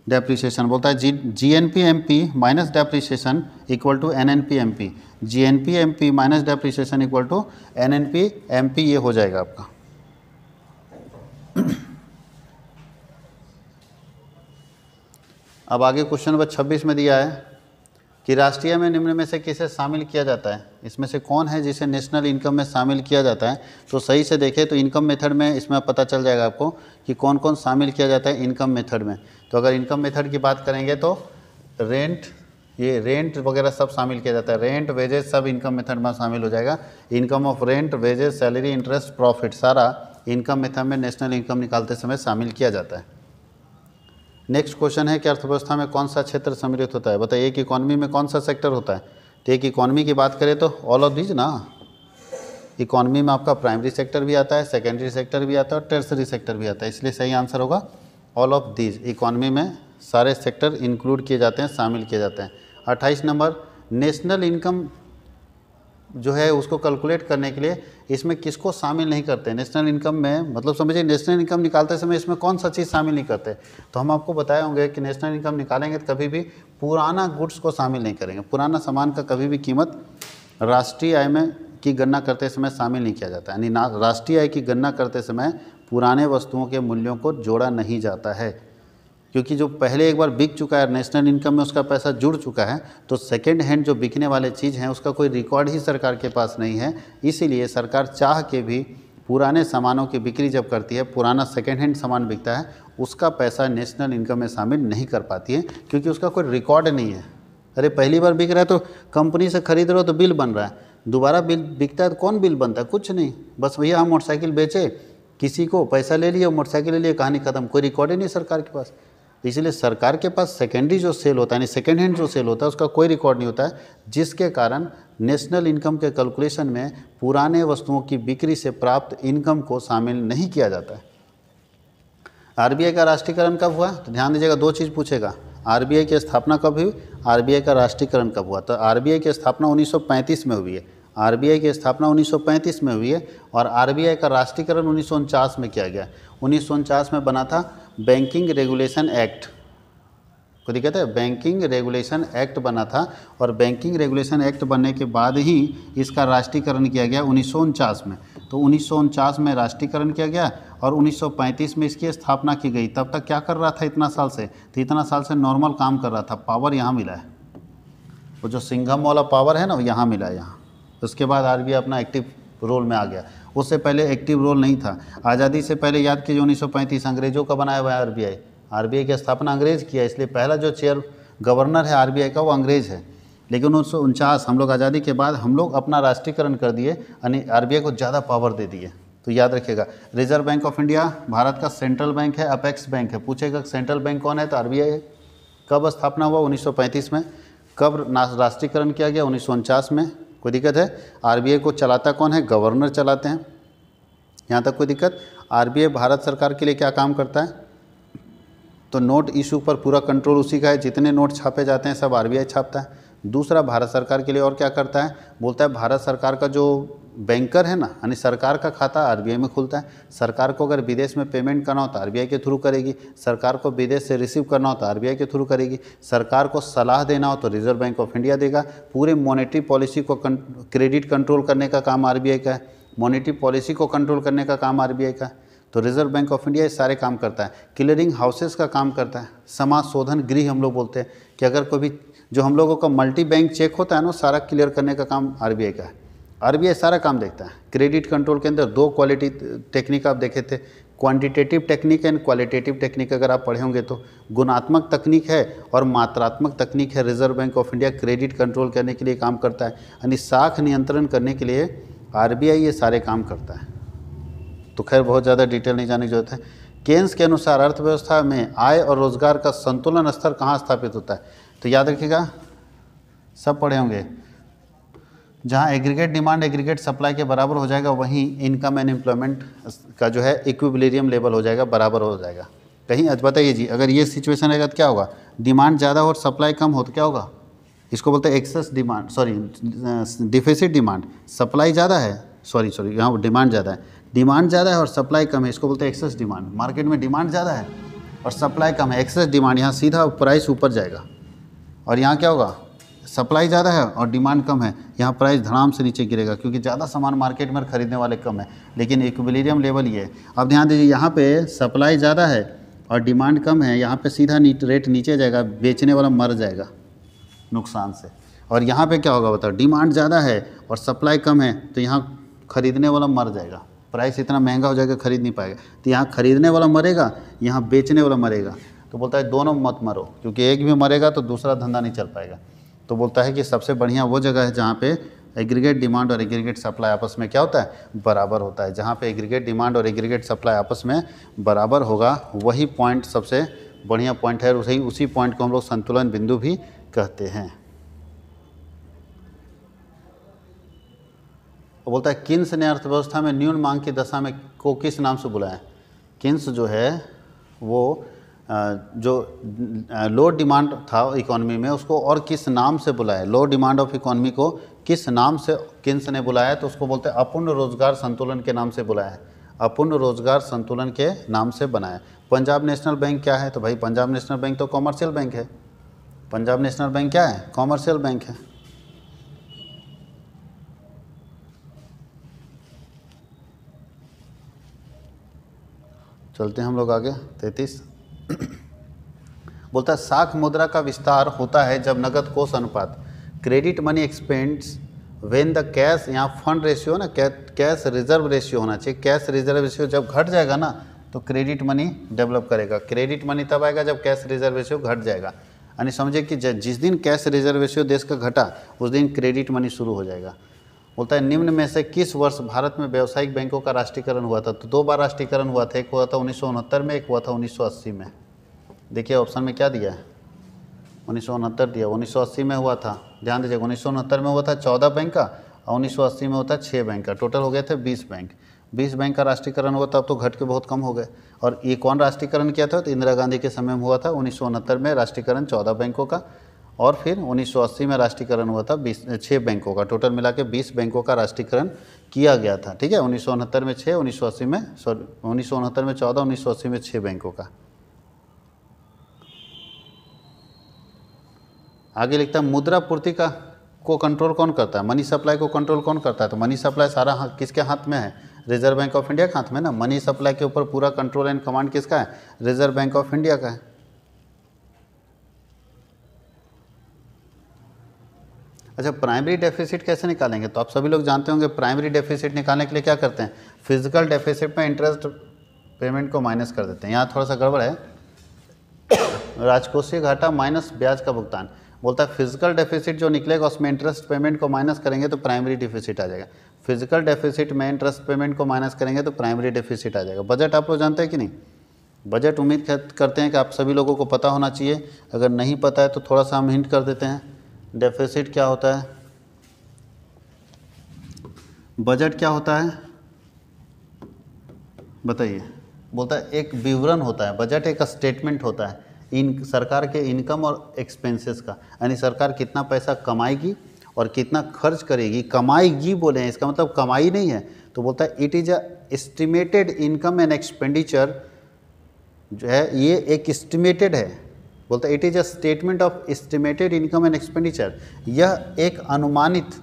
डेप्रिसिएशन बोलता है GNP/MP minus depreciation equal to NNP/MP। GNP/MP minus depreciation equal to NNP/MP, ये हो जाएगा आपका। अब आगे क्वेश्चन नंबर 26 में दिया है कि राष्ट्रीय में निम्न में से किसे शामिल किया जाता है? इसमें से कौन है जिसे नेशनल इनकम में शामिल किया जाता है? तो सही से देखें तो इनकम मेथड में इसमें पता चल जाएगा आपको कि कौन कौन शामिल किया जाता है इनकम मेथड में। तो अगर इनकम मेथड की बात करेंगे तो रेंट वगैरह सब शामिल किया जाता है, रेंट, वेजेस सब इनकम मेथड में शामिल हो जाएगा। Income of rent, wages, salary, interest, profit सारा इनकम मेथड में नेशनल इनकम निकालते समय शामिल किया जाता है। नेक्स्ट क्वेश्चन है कि अर्थव्यवस्था में कौन सा क्षेत्र सम्मिलित होता है? बताइए एक इकॉनमी में कौन सा सेक्टर होता है? तो एक इकॉनमी की बात करें तो ऑल ऑफ दीज ना, इकॉनमी में आपका प्राइमरी सेक्टर भी आता है, सेकेंडरी सेक्टर भी आता है और टर्सरी सेक्टर भी आता है, इसलिए सही आंसर होगा ऑल ऑफ दीज। इकॉनमी में सारे सेक्टर इंक्लूड किए जाते हैं, शामिल किए जाते हैं। 28 नंबर, नेशनल इनकम जो है उसको कैलकुलेट करने के लिए इसमें किसको शामिल नहीं करते? नेशनल इनकम में मतलब समझिए नेशनल इनकम निकालते समय इसमें कौन सा चीज़ शामिल नहीं करते? तो हम आपको बताए होंगे कि नेशनल इनकम निकालेंगे तो कभी भी पुराना गुड्स को शामिल नहीं करेंगे। पुराना सामान का कभी भी कीमत राष्ट्रीय आय में की गणना करते समय शामिल नहीं किया जाता है, यानी राष्ट्रीय आय की गणना करते समय पुराने वस्तुओं के मूल्यों को जोड़ा नहीं जाता है, क्योंकि जो पहले एक बार बिक चुका है नेशनल इनकम में उसका पैसा जुड़ चुका है, तो सेकेंड हैंड जो बिकने वाले चीज़ हैं उसका कोई रिकॉर्ड ही सरकार के पास नहीं है। इसीलिए सरकार चाह के भी पुराने सामानों की बिक्री जब करती है, पुराना सेकेंड हैंड सामान बिकता है, उसका पैसा नेशनल इनकम में शामिल नहीं कर पाती है क्योंकि उसका कोई रिकॉर्ड नहीं है। अरे पहली बार बिक रहा है तो कंपनी से खरीद रहे हो तो बिल बन रहा है, दोबारा बिल बिकता है तो कौन बिल बनता है? कुछ नहीं, बस भैया हम मोटरसाइकिल बेचे, किसी को पैसा ले लिया, मोटरसाइकिल ले लिया, कहानी खत्म, कोई रिकॉर्ड ही नहीं सरकार के पास। इसलिए सरकार के पास सेकेंडरी जो सेल होता है, यानी सेकेंड हैंड जो सेल होता है, उसका कोई रिकॉर्ड नहीं होता है, जिसके कारण नेशनल इनकम के कैलकुलेशन में पुराने वस्तुओं की बिक्री से प्राप्त इनकम को शामिल नहीं किया जाता है। आरबीआई का राष्ट्रीयकरण कब हुआ? तो ध्यान दीजिएगा, दो चीज़ पूछेगा, आरबीआई की स्थापना कब हुई, आरबीआई का राष्ट्रीयकरण कब हुआ? तो आरबीआई की स्थापना 1935 में हुई है, आरबीआई की स्थापना 1935 में हुई है, और आरबीआई का राष्ट्रीयकरण 1949 में किया गया। 1949 में बना था बैंकिंग रेगुलेशन एक्ट, को दिक्कत है, बैंकिंग रेगुलेशन एक्ट बना था, और बैंकिंग रेगुलेशन एक्ट बनने के बाद ही इसका राष्ट्रीयकरण किया गया 1949 में। तो 1949 में राष्ट्रीयकरण किया गया और 1935 में इसकी स्थापना की गई। तब तक क्या कर रहा था इतना साल से? तो इतना साल से नॉर्मल काम कर रहा था, पावर यहाँ मिला है, वो जो सिंघम वाला पावर है ना, यहाँ मिला है यहाँ। उसके बाद आरबीआई अपना एक्टिव रोल में आ गया, उससे पहले एक्टिव रोल नहीं था। आज़ादी से पहले याद कीजिए 1935 अंग्रेज़ों का बनाया हुआ है आरबीआई, आरबीआई की स्थापना अंग्रेज़ किया, इसलिए पहला जो चेयर गवर्नर है आरबीआई का वो अंग्रेज़ है। लेकिन 1949 हम लोग आज़ादी के बाद हम लोग अपना राष्ट्रीयकरण कर दिए, यानी आरबीआई को ज़्यादा पावर दे दिए। तो याद रखिएगा, reserve bank of India Bharat का सेंट्रल बैंक है, अपेक्स बैंक है। पूछेगा सेंट्रल बैंक कौन है, तो आरबीआई है। कब स्थापना हुआ? 1935 में। कब राष्ट्रीयकरण किया गया? 1949 में। कोई दिक्कत है? आरबीआई को चलाता कौन है? गवर्नर चलाते हैं। यहाँ तक कोई दिक्कत? आरबीआई भारत सरकार के लिए क्या काम करता है? तो नोट इशू पर पूरा कंट्रोल उसी का है, जितने नोट छापे जाते हैं सब आरबीआई छापता है। दूसरा, भारत सरकार के लिए और क्या करता है? बोलता है भारत सरकार का जो बैंकर है ना, यानी सरकार का खाता आरबीआई में खुलता है। सरकार को अगर विदेश में पेमेंट करना हो तो आरबीआई के थ्रू करेगी, सरकार को विदेश से रिसीव करना हो तो आरबीआई के थ्रू करेगी, सरकार को सलाह देना हो तो रिजर्व बैंक ऑफ इंडिया देगा। पूरे मॉनेटरी पॉलिसी को क्रेडिट कंट्रोल करने का काम आरबीआई का है, मॉनेटरी पॉलिसी को कंट्रोल करने का काम आरबीआई का है। तो रिजर्व बैंक ऑफ इंडिया ये सारे काम करता है। क्लियरिंग हाउसेस का काम करता है, समाशोधन गृह हम लोग बोलते हैं कि अगर कोई भी जो हम लोगों का मल्टी बैंक चेक होता है ना, सारा क्लियर करने का काम आरबीआई का है। आरबीआई सारा काम देखता है। क्रेडिट कंट्रोल के अंदर दो क्वालिटी टेक्निक आप देखे थे, quantitative technique and qualitative technique. अगर आप पढ़े होंगे तो गुणात्मक तकनीक है और मात्रात्मक तकनीक है। Reserve bank of India credit control करने के लिए काम करता है, यानी साख नियंत्रण करने के लिए आरबीआई ये सारे काम करता है। तो खैर बहुत ज़्यादा डिटेल नहीं जाने की जरूरत है। केन्स के अनुसार अर्थव्यवस्था में आय और रोजगार का संतुलन स्तर कहाँ स्थापित होता है? तो याद रखिएगा, सब पढ़े होंगे, जहाँ एग्रीगेट डिमांड एग्रीगेट सप्लाई के बराबर हो जाएगा वहीं इनकम एंड एम्प्लॉयमेंट का जो है इक्विलिब्रियम लेवल हो जाएगा, बराबर हो जाएगा। कहीं बताइए जी, अगर ये सिचुएशन रहेगा तो क्या होगा? डिमांड ज़्यादा हो और सप्लाई कम हो तो क्या होगा? इसको बोलते हैं excess demand, sorry deficit demand. Supply ज़्यादा है, सॉरी यहाँ डिमांड ज़्यादा है, डिमांड ज़्यादा है और सप्लाई कम है, इसको बोलते हैं एक्सेस डिमांड। मार्केट में डिमांड ज़्यादा है और सप्लाई कम है, एक्सेस डिमांड। यहाँ सीधा प्राइस ऊपर जाएगा। और यहाँ क्या होगा? सप्लाई ज़्यादा है और डिमांड कम है, यहाँ प्राइस धड़ाम से नीचे गिरेगा, क्योंकि ज़्यादा सामान मार्केट में खरीदने वाले कम है। लेकिन इक्विलिब्रियम लेवल ये है। अब ध्यान दीजिए, यहाँ पे सप्लाई ज़्यादा है और डिमांड कम है, यहाँ पे सीधा रेट नीचे जाएगा, बेचने वाला मर जाएगा नुकसान से। और यहाँ पे क्या होगा बताओ? डिमांड ज़्यादा है और सप्लाई कम है, तो यहाँ खरीदने वाला मर जाएगा, प्राइस इतना महंगा हो जाएगा खरीद नहीं पाएगा। तो यहाँ खरीदने वाला मरेगा, यहाँ बेचने वाला मरेगा। तो बोलता है दोनों मत मरो, क्योंकि एक भी मरेगा तो दूसरा धंधा नहीं चल पाएगा। तो बोलता है कि सबसे बढ़िया वो जगह है जहाँ पे एग्रीगेट डिमांड और एग्रीगेट सप्लाई आपस में क्या होता है? बराबर होता है। जहाँ पे एग्रीगेट डिमांड और एग्रीगेट सप्लाई आपस में बराबर होगा, वही पॉइंट सबसे बढ़िया पॉइंट है। उसी पॉइंट को हम लोग संतुलन बिंदु भी कहते हैं। वो बोलता है किन्स ने अर्थव्यवस्था में न्यून मांग की दशा में को किस नाम से बुलाया? किन्स जो है वो जो लो डिमांड था इकोनॉमी में, उसको और किस नाम से बुलाया? लो डिमांड ऑफ इकोनॉमी को किस नाम से किन्स ने बुलाया? तो उसको बोलते हैं अपूर्ण रोजगार संतुलन के नाम से बुलाया है। अपूर्ण रोजगार संतुलन के नाम से बनाया। पंजाब नेशनल बैंक क्या है? तो भाई पंजाब नेशनल बैंक तो कॉमर्शियल बैंक है। पंजाब नेशनल बैंक क्या है? कॉमर्शियल बैंक है। चलते हैं हम लोग आगे। 33 बोलता है साख मुद्रा का विस्तार होता है जब नगद कोष अनुपात credit money expends when the cash, यहाँ फंड रेशियो ना, कैश रिजर्व रेशियो होना चाहिए। कैश रिजर्व रेशियो जब घट जाएगा ना तो क्रेडिट मनी डेवलप करेगा। क्रेडिट मनी तब आएगा जब कैश रिजर्व रेशियो घट जाएगा। यानी समझिए कि जिस दिन कैश रिजर्व रेशियो देश का घटा उस दिन क्रेडिट मनी शुरू हो जाएगा। बोलता है निम्न में से किस वर्ष भारत में व्यावसायिक बैंकों का राष्ट्रीयकरण हुआ था? तो 2 बार राष्ट्रीयकरण हुआ था, एक हुआ था 1969 में, एक हुआ था 1980 में। देखिए ऑप्शन में क्या दिया है, 1969 दिया, 1980 में हुआ था, ध्यान दीजिएगा 1969 में हुआ था 14 बैंक का और 1980 में होता है 6 बैंक का, टोटल हो गए थे 20 बैंक। 20 बैंक का राष्ट्रीयकरण हुआ था, अब तो घट के बहुत कम हो गए। और ये कौन राष्ट्रीयकरण किया था? तो इंदिरा गांधी के समय में हुआ था 1969 में राष्ट्रीयकरण 14 बैंकों का, और फिर 1980 में राष्ट्रीयकरण हुआ था 6 बैंकों का, टोटल मिला के 20 बैंकों का राष्ट्रीयकरण किया गया था। ठीक है, 1969 में 6, 1980 में 1969 में 14, 1980 में 6 बैंकों का। आगे लिखता है मुद्रा पूर्ति को कंट्रोल कौन करता है? मनी सप्लाई को कंट्रोल कौन करता है? तो मनी सप्लाई सारा किसके हाथ में है? रिजर्व बैंक ऑफ इंडिया के हाथ में ना। मनी सप्लाई के ऊपर पूरा कंट्रोल एंड कमांड किसका है? रिजर्व बैंक ऑफ इंडिया का है। अच्छा, प्राइमरी डेफिसिट कैसे निकालेंगे? तो आप सभी लोग जानते होंगे प्राइमरी डेफिसिट निकालने के लिए क्या करते हैं? फिजिकल डेफिसिट में इंटरेस्ट पेमेंट को माइनस कर देते हैं। यहाँ थोड़ा सा गड़बड़ है, राजकोषीय घाटा माइनस ब्याज का भुगतान। बोलता है फिजिकल डेफिसिट जो निकलेगा उसमें इंटरेस्ट पेमेंट को माइनस करेंगे तो प्राइमरी डेफिसिट आ जाएगा। फिजिकल डेफिसिट में इंटरेस्ट पेमेंट को माइनस करेंगे तो प्राइमरी डेफिसिट आ जाएगा। बजट आप लोग जानते हैं कि नहीं? बजट उम्मीद करते हैं कि आप सभी लोगों को पता होना चाहिए। अगर नहीं पता है तो थोड़ा सा हम हिंट कर देते हैं। डेफिसिट क्या होता है, बजट क्या होता है, बताइए। बोलता है एक विवरण होता है, बजट एक स्टेटमेंट होता है सरकार के इनकम और एक्सपेंसेस का, यानी सरकार कितना पैसा कमाएगी और कितना खर्च करेगी। कमाएगी बोले हैं, इसका मतलब कमाई नहीं है। तो बोलता है it is a estimated income and expenditure, जो है ये एक एस्टिमेटेड है। बोलता है it is a statement of estimated income and expenditure, यह एक अनुमानित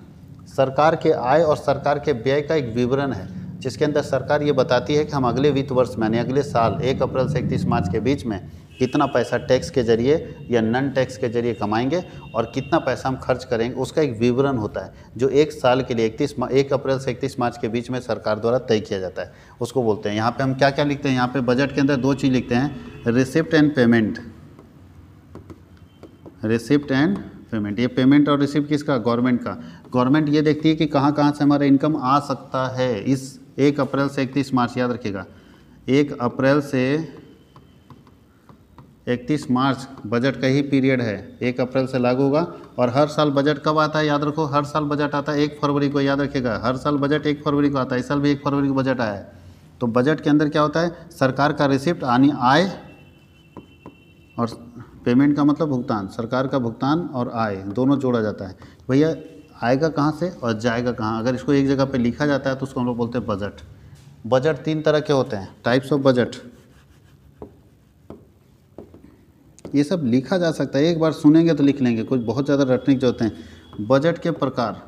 सरकार के आय और सरकार के व्यय का एक विवरण है, जिसके अंदर सरकार ये बताती है कि हम अगले वित्त वर्ष में यानी अगले साल 1 अप्रैल से 31 मार्च के बीच में कितना पैसा टैक्स के जरिए या नन टैक्स के जरिए कमाएंगे और कितना पैसा हम खर्च करेंगे। उसका एक विवरण होता है जो एक साल के लिए 1 अप्रैल से 31 मार्च के बीच में सरकार द्वारा तय किया जाता है, उसको बोलते हैं। यहाँ पे हम क्या क्या लिखते हैं? यहाँ पे बजट के अंदर 2 चीज़ लिखते हैं, receipt and payment. Receipt and payment, ये पेमेंट और रिसिप्ट किसका? गवर्नमेंट का। गवर्नमेंट ये देखती है कि कहाँ कहाँ से हमारा इनकम आ सकता है इस 1 अप्रैल से 31 मार्च, याद रखिएगा 1 अप्रैल से 31 मार्च बजट का ही पीरियड है, 1 अप्रैल से लागू होगा। और हर साल बजट कब आता है? याद रखो, हर साल बजट आता है 1 फरवरी को, याद रखिएगा हर साल बजट 1 फरवरी को आता है। इस साल भी 1 फरवरी को बजट आया है। तो बजट के अंदर क्या होता है? सरकार का रिसिप्ट यानी आय, और पेमेंट का मतलब भुगतान, सरकार का भुगतान और आय दोनों जोड़ा जाता है। भैया आएगा कहाँ से और जाएगा कहाँ? अगर इसको एक जगह पे लिखा जाता है तो उसको हम लोग बोलते हैं बजट। बजट 3 तरह के होते हैं, टाइप्स ऑफ बजट। ये सब लिखा जा सकता है, एक बार सुनेंगे तो लिख लेंगे, कुछ बहुत ज़्यादा रटने के होते हैं। बजट के प्रकार,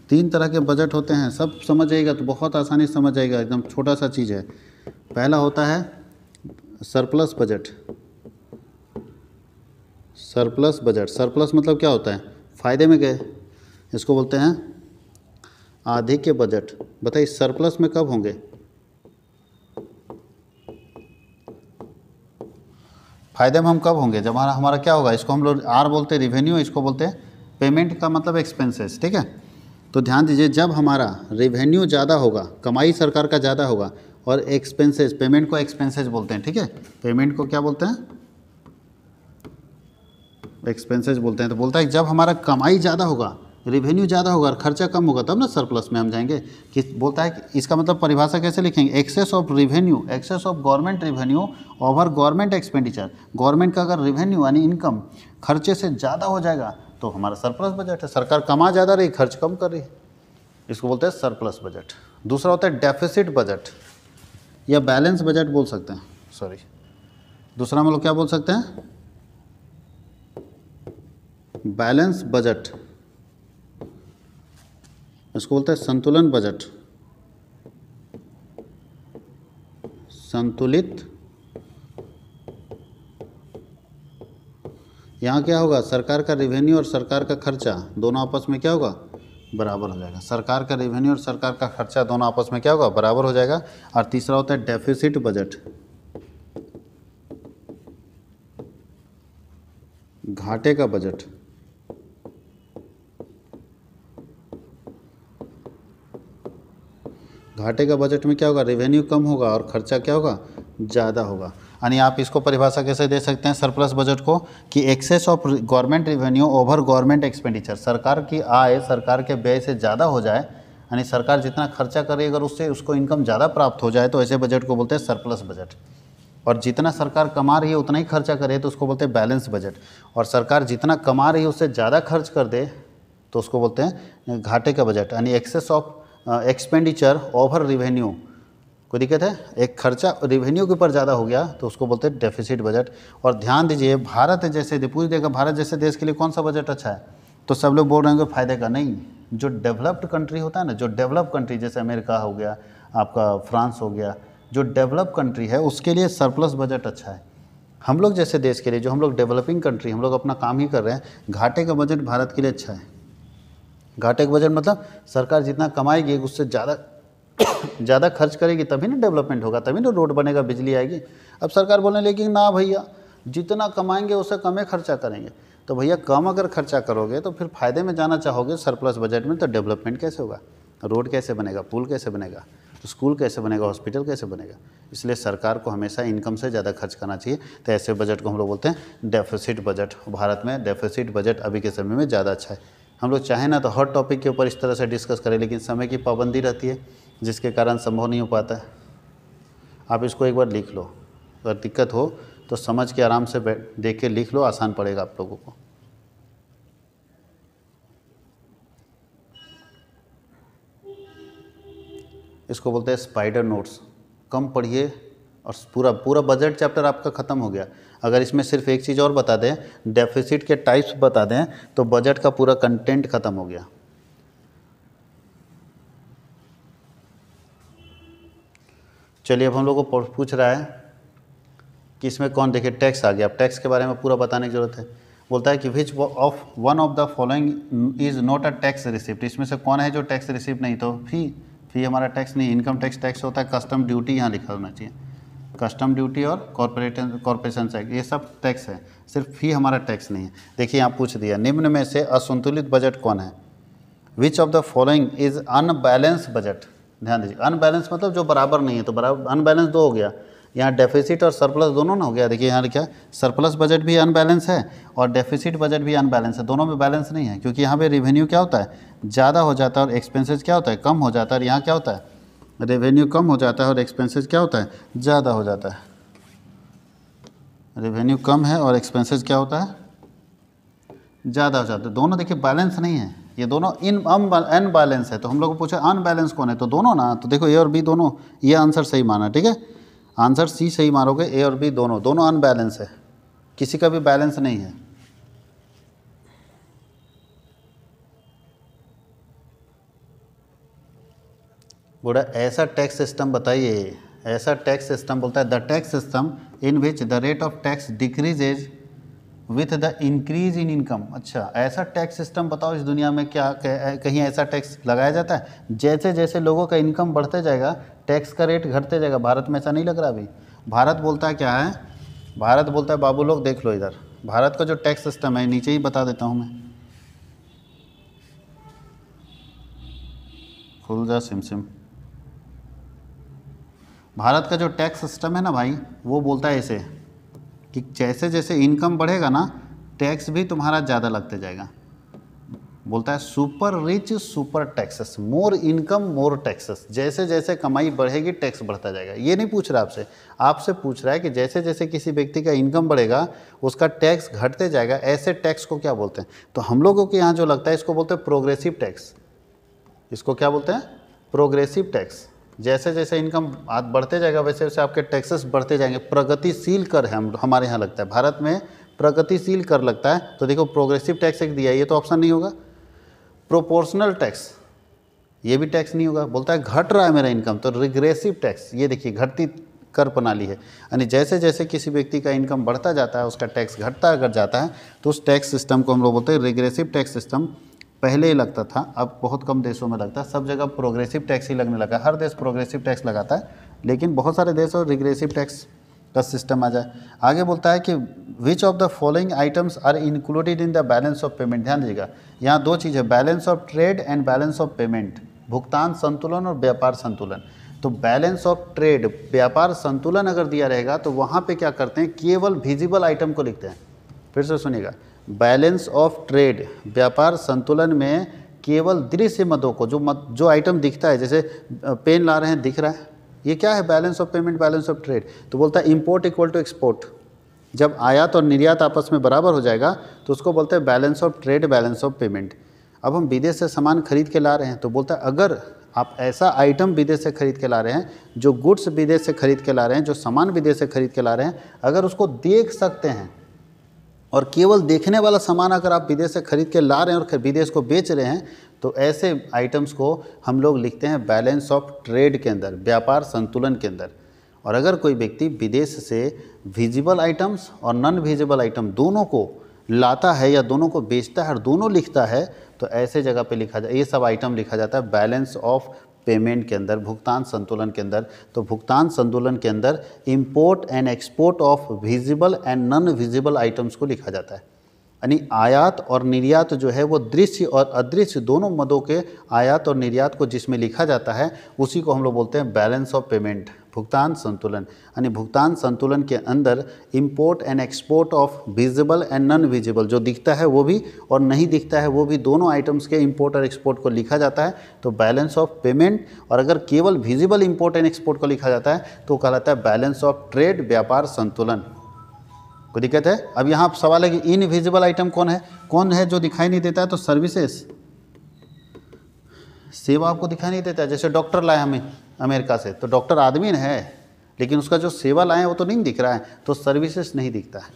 तीन तरह के बजट होते हैं, सब समझ जाइएगा तो बहुत आसानी से समझ जाएगा, एकदम छोटा सा चीज़ है। पहला होता है surplus budget. Surplus budget, surplus मतलब क्या होता है? फायदे में गए, इसको बोलते हैं आधिक्य बजट। बताइए सरप्लस में कब होंगे? फायदे में हम कब होंगे? जब हमारा क्या होगा, इसको हम लोग आर बोलते हैं रेवेन्यू, इसको बोलते हैं पेमेंट का मतलब एक्सपेंसेस। ठीक है, तो ध्यान दीजिए जब हमारा रेवेन्यू ज़्यादा होगा, कमाई सरकार का ज़्यादा होगा, और एक्सपेंसेस, पेमेंट को एक्सपेंसेस बोलते हैं। ठीक है, पेमेंट को क्या बोलते हैं? एक्सपेंसेस बोलते हैं। तो बोलता है जब हमारा कमाई ज़्यादा होगा, रेवेन्यू ज़्यादा होगा और खर्चा कम होगा, तब ना सरप्लस में हम जाएंगे। कि बोलता है कि इसका मतलब परिभाषा कैसे लिखेंगे? Excess of revenue, excess of government revenue over government expenditure. Government का अगर रेवेन्यू यानी इनकम खर्चे से ज़्यादा हो जाएगा तो हमारा सरप्लस बजट है। सरकार कमा ज़्यादा रही, खर्च कम कर रही, इसको बोलते हैं सरप्लस बजट। दूसरा होता है डेफिसिट बजट या बैलेंस बजट बोल सकते हैं, सॉरी। दूसरा हम लोग क्या बोल सकते हैं? बैलेंस बजट, इसको बोलते हैं संतुलन बजट, संतुलित। यहाँ क्या होगा? सरकार का रेवेन्यू और सरकार का खर्चा दोनों आपस में क्या होगा? बराबर हो जाएगा। सरकार का रेवेन्यू और सरकार का खर्चा दोनों आपस में क्या होगा? बराबर हो जाएगा। और तीसरा होता है डेफिसिट बजट। घाटे का बजट, घाटे का बजट में क्या होगा, रेवेन्यू कम होगा और खर्चा क्या होगा, ज़्यादा होगा। यानी आप इसको परिभाषा कैसे दे सकते हैं सरप्लस बजट को, कि excess of government revenue over government expenditure, सरकार की आय सरकार के व्यय से ज़्यादा हो जाए, यानी सरकार जितना खर्चा करे अगर उससे उसको इनकम ज़्यादा प्राप्त हो जाए तो ऐसे बजट को बोलते हैं सरप्लस बजट। और जितना सरकार कमा रही है उतना ही खर्चा करे तो उसको बोलते हैं बैलेंस बजट। और सरकार जितना कमा रही है उससे ज़्यादा खर्च कर दे तो उसको बोलते हैं घाटे का बजट, यानी excess of expenditure over revenue. कोई दिक्कत है, एक खर्चा रिवेन्यू के ऊपर ज़्यादा हो गया तो उसको बोलते हैं डेफिसिट बजट। और ध्यान दीजिए, भारत जैसे पूछ देगा भारत जैसे देश के लिए कौन सा बजट अच्छा है, तो सब लोग बोल रहे हैं फायदे का। नहीं, जो डेवलप्ड कंट्री होता है ना, जो डेवलप कंट्री जैसे अमेरिका हो गया, आपका फ्रांस हो गया, जो डेवलप कंट्री है उसके लिए सरप्लस बजट अच्छा है। हम लोग जैसे देश के लिए, जो हम लोग डेवलपिंग कंट्री, हम लोग अपना काम ही कर रहे हैं, घाटे का बजट भारत के लिए अच्छा है। घाटे का बजट मतलब सरकार जितना कमाएगी उससे ज़्यादा खर्च करेगी तभी ना डेवलपमेंट होगा, तभी ना रोड बनेगा, बिजली आएगी। अब सरकार बोलने लगी ना भैया जितना कमाएंगे उससे कम ही खर्चा करेंगे, तो भैया कम अगर खर्चा करोगे तो फिर फ़ायदे में जाना चाहोगे सरप्लस बजट में, तो डेवलपमेंट कैसे होगा, रोड कैसे बनेगा, पुल कैसे बनेगा, तो स्कूल कैसे बनेगा, हॉस्पिटल कैसे बनेगा। इसलिए सरकार को हमेशा इनकम से ज़्यादा खर्च करना चाहिए। तो ऐसे बजट को हम लोग बोलते हैं डेफिसिट बजट। भारत में डेफिसिट बजट अभी के समय में ज़्यादा अच्छा है। हम लोग चाहें ना तो हर टॉपिक के ऊपर इस तरह से डिस्कस करें, लेकिन समय की पाबंदी रहती है जिसके कारण संभव नहीं हो पाता है। आप इसको एक बार लिख लो, अगर दिक्कत हो तो समझ के आराम से देख के लिख लो, आसान पड़ेगा आप लोगों को। इसको बोलते हैं स्पाइडर नोट्स। कम पढ़िए और पूरा बजट चैप्टर आपका ख़त्म हो गया। अगर इसमें सिर्फ एक चीज़ और बता दें, डेफिसिट के टाइप्स बता दें, तो बजट का पूरा कंटेंट ख़त्म हो गया। चलिए, अब हम लोग को पूछ रहा है कि इसमें कौन, देखिए टैक्स आ गया। अब टैक्स के बारे में पूरा बताने की जरूरत है। बोलता है कि which of one of the following is not a tax receipt. इसमें से कौन है जो टैक्स रिसिप्ट नहीं, तो फी हमारा टैक्स नहीं, इनकम टैक्स होता है। कस्टम ड्यूटी यहाँ लिखा होना चाहिए, कस्टम ड्यूटी और कॉर्पोरेशन टैक्स, ये सब टैक्स है, सिर्फ फी हमारा टैक्स नहीं है। देखिए यहाँ पूछ दिया, निम्न में से असंतुलित बजट कौन है। विच of the following is unbalance budget. ध्यान दीजिए, अनबैलेंस मतलब जो बराबर नहीं है, तो बराबर अनबैलेंस दो हो गया, यहाँ डेफिसिट और सरप्लस दोनों ना हो गया। देखिए यहाँ लिखा सरप्लस बजट भी अनबैलेंस है और डेफिसिट बजट भी अनबैलेंस है, दोनों में बैलेंस नहीं है, क्योंकि यहाँ पे रेवेन्यू क्या होता है, ज़्यादा हो जाता है और एक्सपेंसेस क्या होता है, कम हो जाता है। और यहाँ क्या होता है, रेवेन्यू कम हो जाता है और एक्सपेंसेस क्या होता है, ज़्यादा हो जाता है। रेवेन्यू कम है और एक्सपेंसेस क्या होता है, ज़्यादा हो जाता है। दोनों देखिए बैलेंस नहीं है, ये दोनों अनबैलेंस है। तो हम लोग को पूछा अनबैलेंस कौन है, तो दोनों ना। तो देखो ए और बी दोनों, ये आंसर सही माना, ठीक है। आंसर सी सही मारोगे, ए और बी दोनों अनबैलेंस है, किसी का भी बैलेंस नहीं है। बोला ऐसा टैक्स सिस्टम बताइए, ऐसा टैक्स सिस्टम, बोलता है the tax system in which the rate of tax decreases with the increase in income. अच्छा, ऐसा टैक्स सिस्टम बताओ इस दुनिया में, क्या कहीं ऐसा टैक्स लगाया जाता है। जैसे जैसे लोगों का इनकम बढ़ते जाएगा टैक्स का रेट घटते जाएगा। भारत में ऐसा नहीं लग रहा अभी। भारत बोलता है क्या है, भारत बोलता है बाबू लोग देख लो इधर, भारत का जो टैक्स सिस्टम है, नीचे ही बता देता हूँ मैं, खुल जा सिम। भारत का जो टैक्स सिस्टम है ना भाई, वो बोलता है ऐसे कि जैसे जैसे इनकम बढ़ेगा ना, टैक्स भी तुम्हारा ज़्यादा लगते जाएगा। बोलता है super rich super taxes, more income मोर टैक्सेस। जैसे जैसे कमाई बढ़ेगी टैक्स बढ़ता जाएगा। ये नहीं पूछ रहा आपसे, आपसे पूछ रहा है कि जैसे जैसे किसी व्यक्ति का इनकम बढ़ेगा उसका टैक्स घटते जाएगा, ऐसे टैक्स को क्या बोलते हैं। तो हम लोगों के यहाँ जो लगता है इसको बोलते हैं प्रोग्रेसिव टैक्स। इसको क्या बोलते हैं, प्रोग्रेसिव टैक्स। जैसे जैसे इनकम बढ़ते जाएगा वैसे वैसे आपके टैक्सेस बढ़ते जाएंगे। प्रगतिशील कर है हमारे यहाँ लगता है, भारत में प्रगतिशील कर लगता है। तो देखो प्रोग्रेसिव टैक्स एक दिया, ये तो ऑप्शन नहीं होगा। प्रोपोर्शनल टैक्स, ये भी टैक्स नहीं होगा। बोलता है घट रहा है मेरा इनकम, तो रिग्रेसिव टैक्स, ये देखिए घटती कर प्रणाली है। यानी जैसे जैसे किसी व्यक्ति का इनकम बढ़ता जाता है उसका टैक्स घटता अगर जाता है तो उस टैक्स सिस्टम को हम लोग बोलते हैं रिग्रेसिव टैक्स सिस्टम। पहले ही लगता था, अब बहुत कम देशों में लगता है, सब जगह प्रोग्रेसिव टैक्स ही लगने लगा। हर देश प्रोग्रेसिव टैक्स लगाता है, लेकिन बहुत सारे देश और रिग्रेसिव टैक्स का सिस्टम आ जाए। आगे बोलता है कि which of the following items are included in the balance of payment. ध्यान दीजिएगा, यहाँ दो चीज़ है, balance of trade and balance of payment, भुगतान संतुलन और व्यापार संतुलन। तो बैलेंस ऑफ ट्रेड, व्यापार संतुलन अगर दिया रहेगा तो वहाँ पे क्या करते हैं, केवल विजिबल आइटम को लिखते हैं। फिर से सुनिएगा, बैलेंस ऑफ ट्रेड, व्यापार संतुलन में केवल दृश्य मदों को, जो आइटम दिखता है, जैसे पेन ला रहे हैं दिख रहा है, ये क्या है, balance of payment, balance of trade. तो बोलता है इंपोर्ट इक्वल टू एक्सपोर्ट, जब आयात और निर्यात आपस में बराबर हो जाएगा तो उसको बोलते हैं balance of trade, balance of payment. अब हम विदेश से सामान खरीद के ला रहे हैं तो बोलता है अगर आप ऐसा आइटम विदेश से खरीद के ला रहे हैं, जो गुड्स विदेश से खरीद के ला रहे हैं, जो सामान विदेश से खरीद के ला रहे हैं, अगर उसको देख सकते हैं और केवल देखने वाला सामान अगर आप विदेश से खरीद के ला रहे हैं और विदेश को बेच रहे हैं, तो ऐसे आइटम्स को हम लोग लिखते हैं बैलेंस ऑफ ट्रेड के अंदर, व्यापार संतुलन के अंदर। और अगर कोई व्यक्ति विदेश से विजिबल आइटम्स और नॉन विजिबल आइटम दोनों को लाता है या दोनों को बेचता है और दोनों लिखता है, तो ऐसे जगह पे लिखा जाए, ये सब आइटम लिखा जाता है बैलेंस ऑफ पेमेंट के अंदर, भुगतान संतुलन के अंदर। तो भुगतान संतुलन के अंदर import and export of visible and non visible items को लिखा जाता है। यानी आयात और निर्यात जो है वो दृश्य और अदृश्य दोनों मदों के आयात और निर्यात को जिसमें लिखा जाता है उसी को हम लोग बोलते हैं बैलेंस ऑफ पेमेंट, भुगतान संतुलन। यानी भुगतान संतुलन के अंदर import and export of visible and non visible, जो दिखता है वो भी और नहीं दिखता है वो भी, दोनों आइटम्स के इंपोर्ट और एक्सपोर्ट को लिखा जाता है तो बैलेंस ऑफ पेमेंट। और अगर केवल विजिबल इंपोर्ट एंड एक्सपोर्ट को लिखा जाता है तो कहलाता है बैलेंस ऑफ ट्रेड, व्यापार संतुलन। कोई दिक्कत है? अब यहाँ सवाल है कि इनविजिबल आइटम कौन है जो दिखाई नहीं देता है, तो सर्विसेज, सेवा आपको दिखाई नहीं देता है। जैसे डॉक्टर लाए हमें अमेरिका से, तो डॉक्टर आदमी है लेकिन उसका जो सेवा लाए वो तो नहीं दिख रहा है, तो सर्विसेज नहीं दिखता है।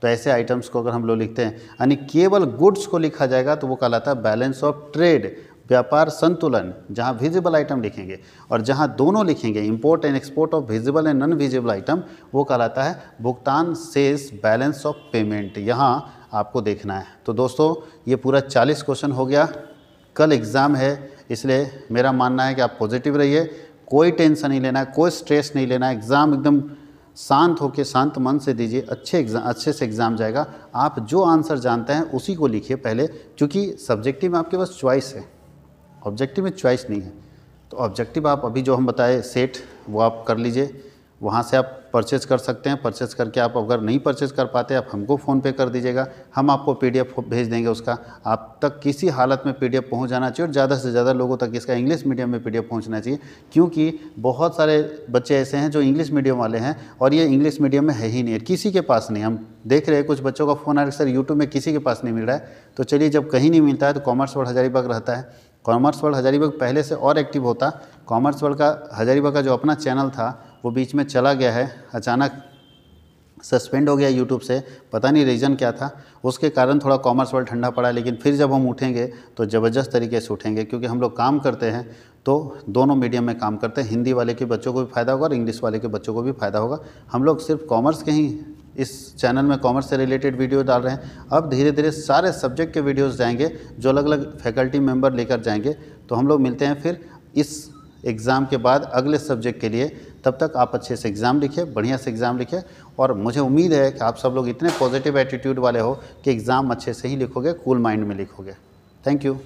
तो ऐसे आइटम्स को अगर हम लोग लिखते हैं, यानी केवल गुड्स को लिखा जाएगा तो वो कहलाता है बैलेंस ऑफ ट्रेड, व्यापार संतुलन। जहाँ विजिबल आइटम लिखेंगे और जहाँ दोनों लिखेंगे import and export of visible and non visible item, वो कहलाता है भुगतान शेष, बैलेंस ऑफ पेमेंट। यहाँ आपको देखना है। तो दोस्तों ये पूरा 40 क्वेश्चन हो गया। कल एग्ज़ाम है, इसलिए मेरा मानना है कि आप पॉजिटिव रहिए, कोई टेंशन नहीं लेना है, कोई स्ट्रेस नहीं लेना है। एग्ज़ाम एकदम शांत होकर शांत मन से दीजिए, अच्छे से एग्ज़ाम जाएगा। आप जो आंसर जानते हैं उसी को लिखिए पहले, क्योंकि सब्जेक्टिव में आपके पास चॉइस है, ऑब्जेक्टिव में चॉइस नहीं है। तो ऑब्जेक्टिव आप अभी जो हम बताए सेट, वो आप कर लीजिए, वहाँ से आप परचेज़ कर सकते हैं। परचेज़ करके आप अगर नहीं परचेज़ कर पाते आप हमको फ़ोन पे कर दीजिएगा, हम आपको PDF भेज देंगे उसका। आप तक किसी हालत में PDF पहुँच जाना चाहिए और ज़्यादा से ज़्यादा लोगों तक इसका इंग्लिश मीडियम में PDF पहुँचना चाहिए, क्योंकि बहुत सारे बच्चे ऐसे हैं जो इंग्लिश मीडियम वाले हैं और ये इंग्लिश मीडियम में है ही नहीं, किसी के पास नहीं। हम देख रहे हैं कुछ बच्चों का फ़ोन आ रहा है, सर यूट्यूब में किसी के पास नहीं मिल रहा है। तो चलिए, जब कहीं नहीं मिलता है तो कॉमर्स वर्ल्ड हजारीबाग रहता है। कॉमर्स वर्ल्ड हजारीबाग पहले से और एक्टिव होता। कॉमर्स वर्ल्ड का हजारीबाग का जो अपना चैनल था वो बीच में चला गया है, अचानक सस्पेंड हो गया यूट्यूब से, पता नहीं रीज़न क्या था। उसके कारण थोड़ा कॉमर्स वर्ल्ड ठंडा पड़ा, लेकिन फिर जब हम उठेंगे तो ज़बरदस्त तरीके से उठेंगे, क्योंकि हम लोग काम करते हैं तो दोनों मीडियम में काम करते हैं। हिंदी वाले के बच्चों को भी फ़ायदा होगा और इंग्लिश वाले के बच्चों को भी फ़ायदा होगा। हम लोग सिर्फ कॉमर्स के ही इस चैनल में कॉमर्स से रिलेटेड वीडियो डाल रहे हैं। अब धीरे धीरे सारे सब्जेक्ट के वीडियोस जाएंगे जो अलग अलग फैकल्टी मेंबर लेकर जाएंगे। तो हम लोग मिलते हैं फिर इस एग्ज़ाम के बाद अगले सब्जेक्ट के लिए। तब तक आप अच्छे से एग्ज़ाम लिखिए, बढ़िया से एग्ज़ाम लिखिए, और मुझे उम्मीद है कि आप सब लोग इतने पॉजिटिव एटीट्यूड वाले हो कि एग्ज़ाम अच्छे से ही लिखोगे, कूल माइंड में लिखोगे। Thank you.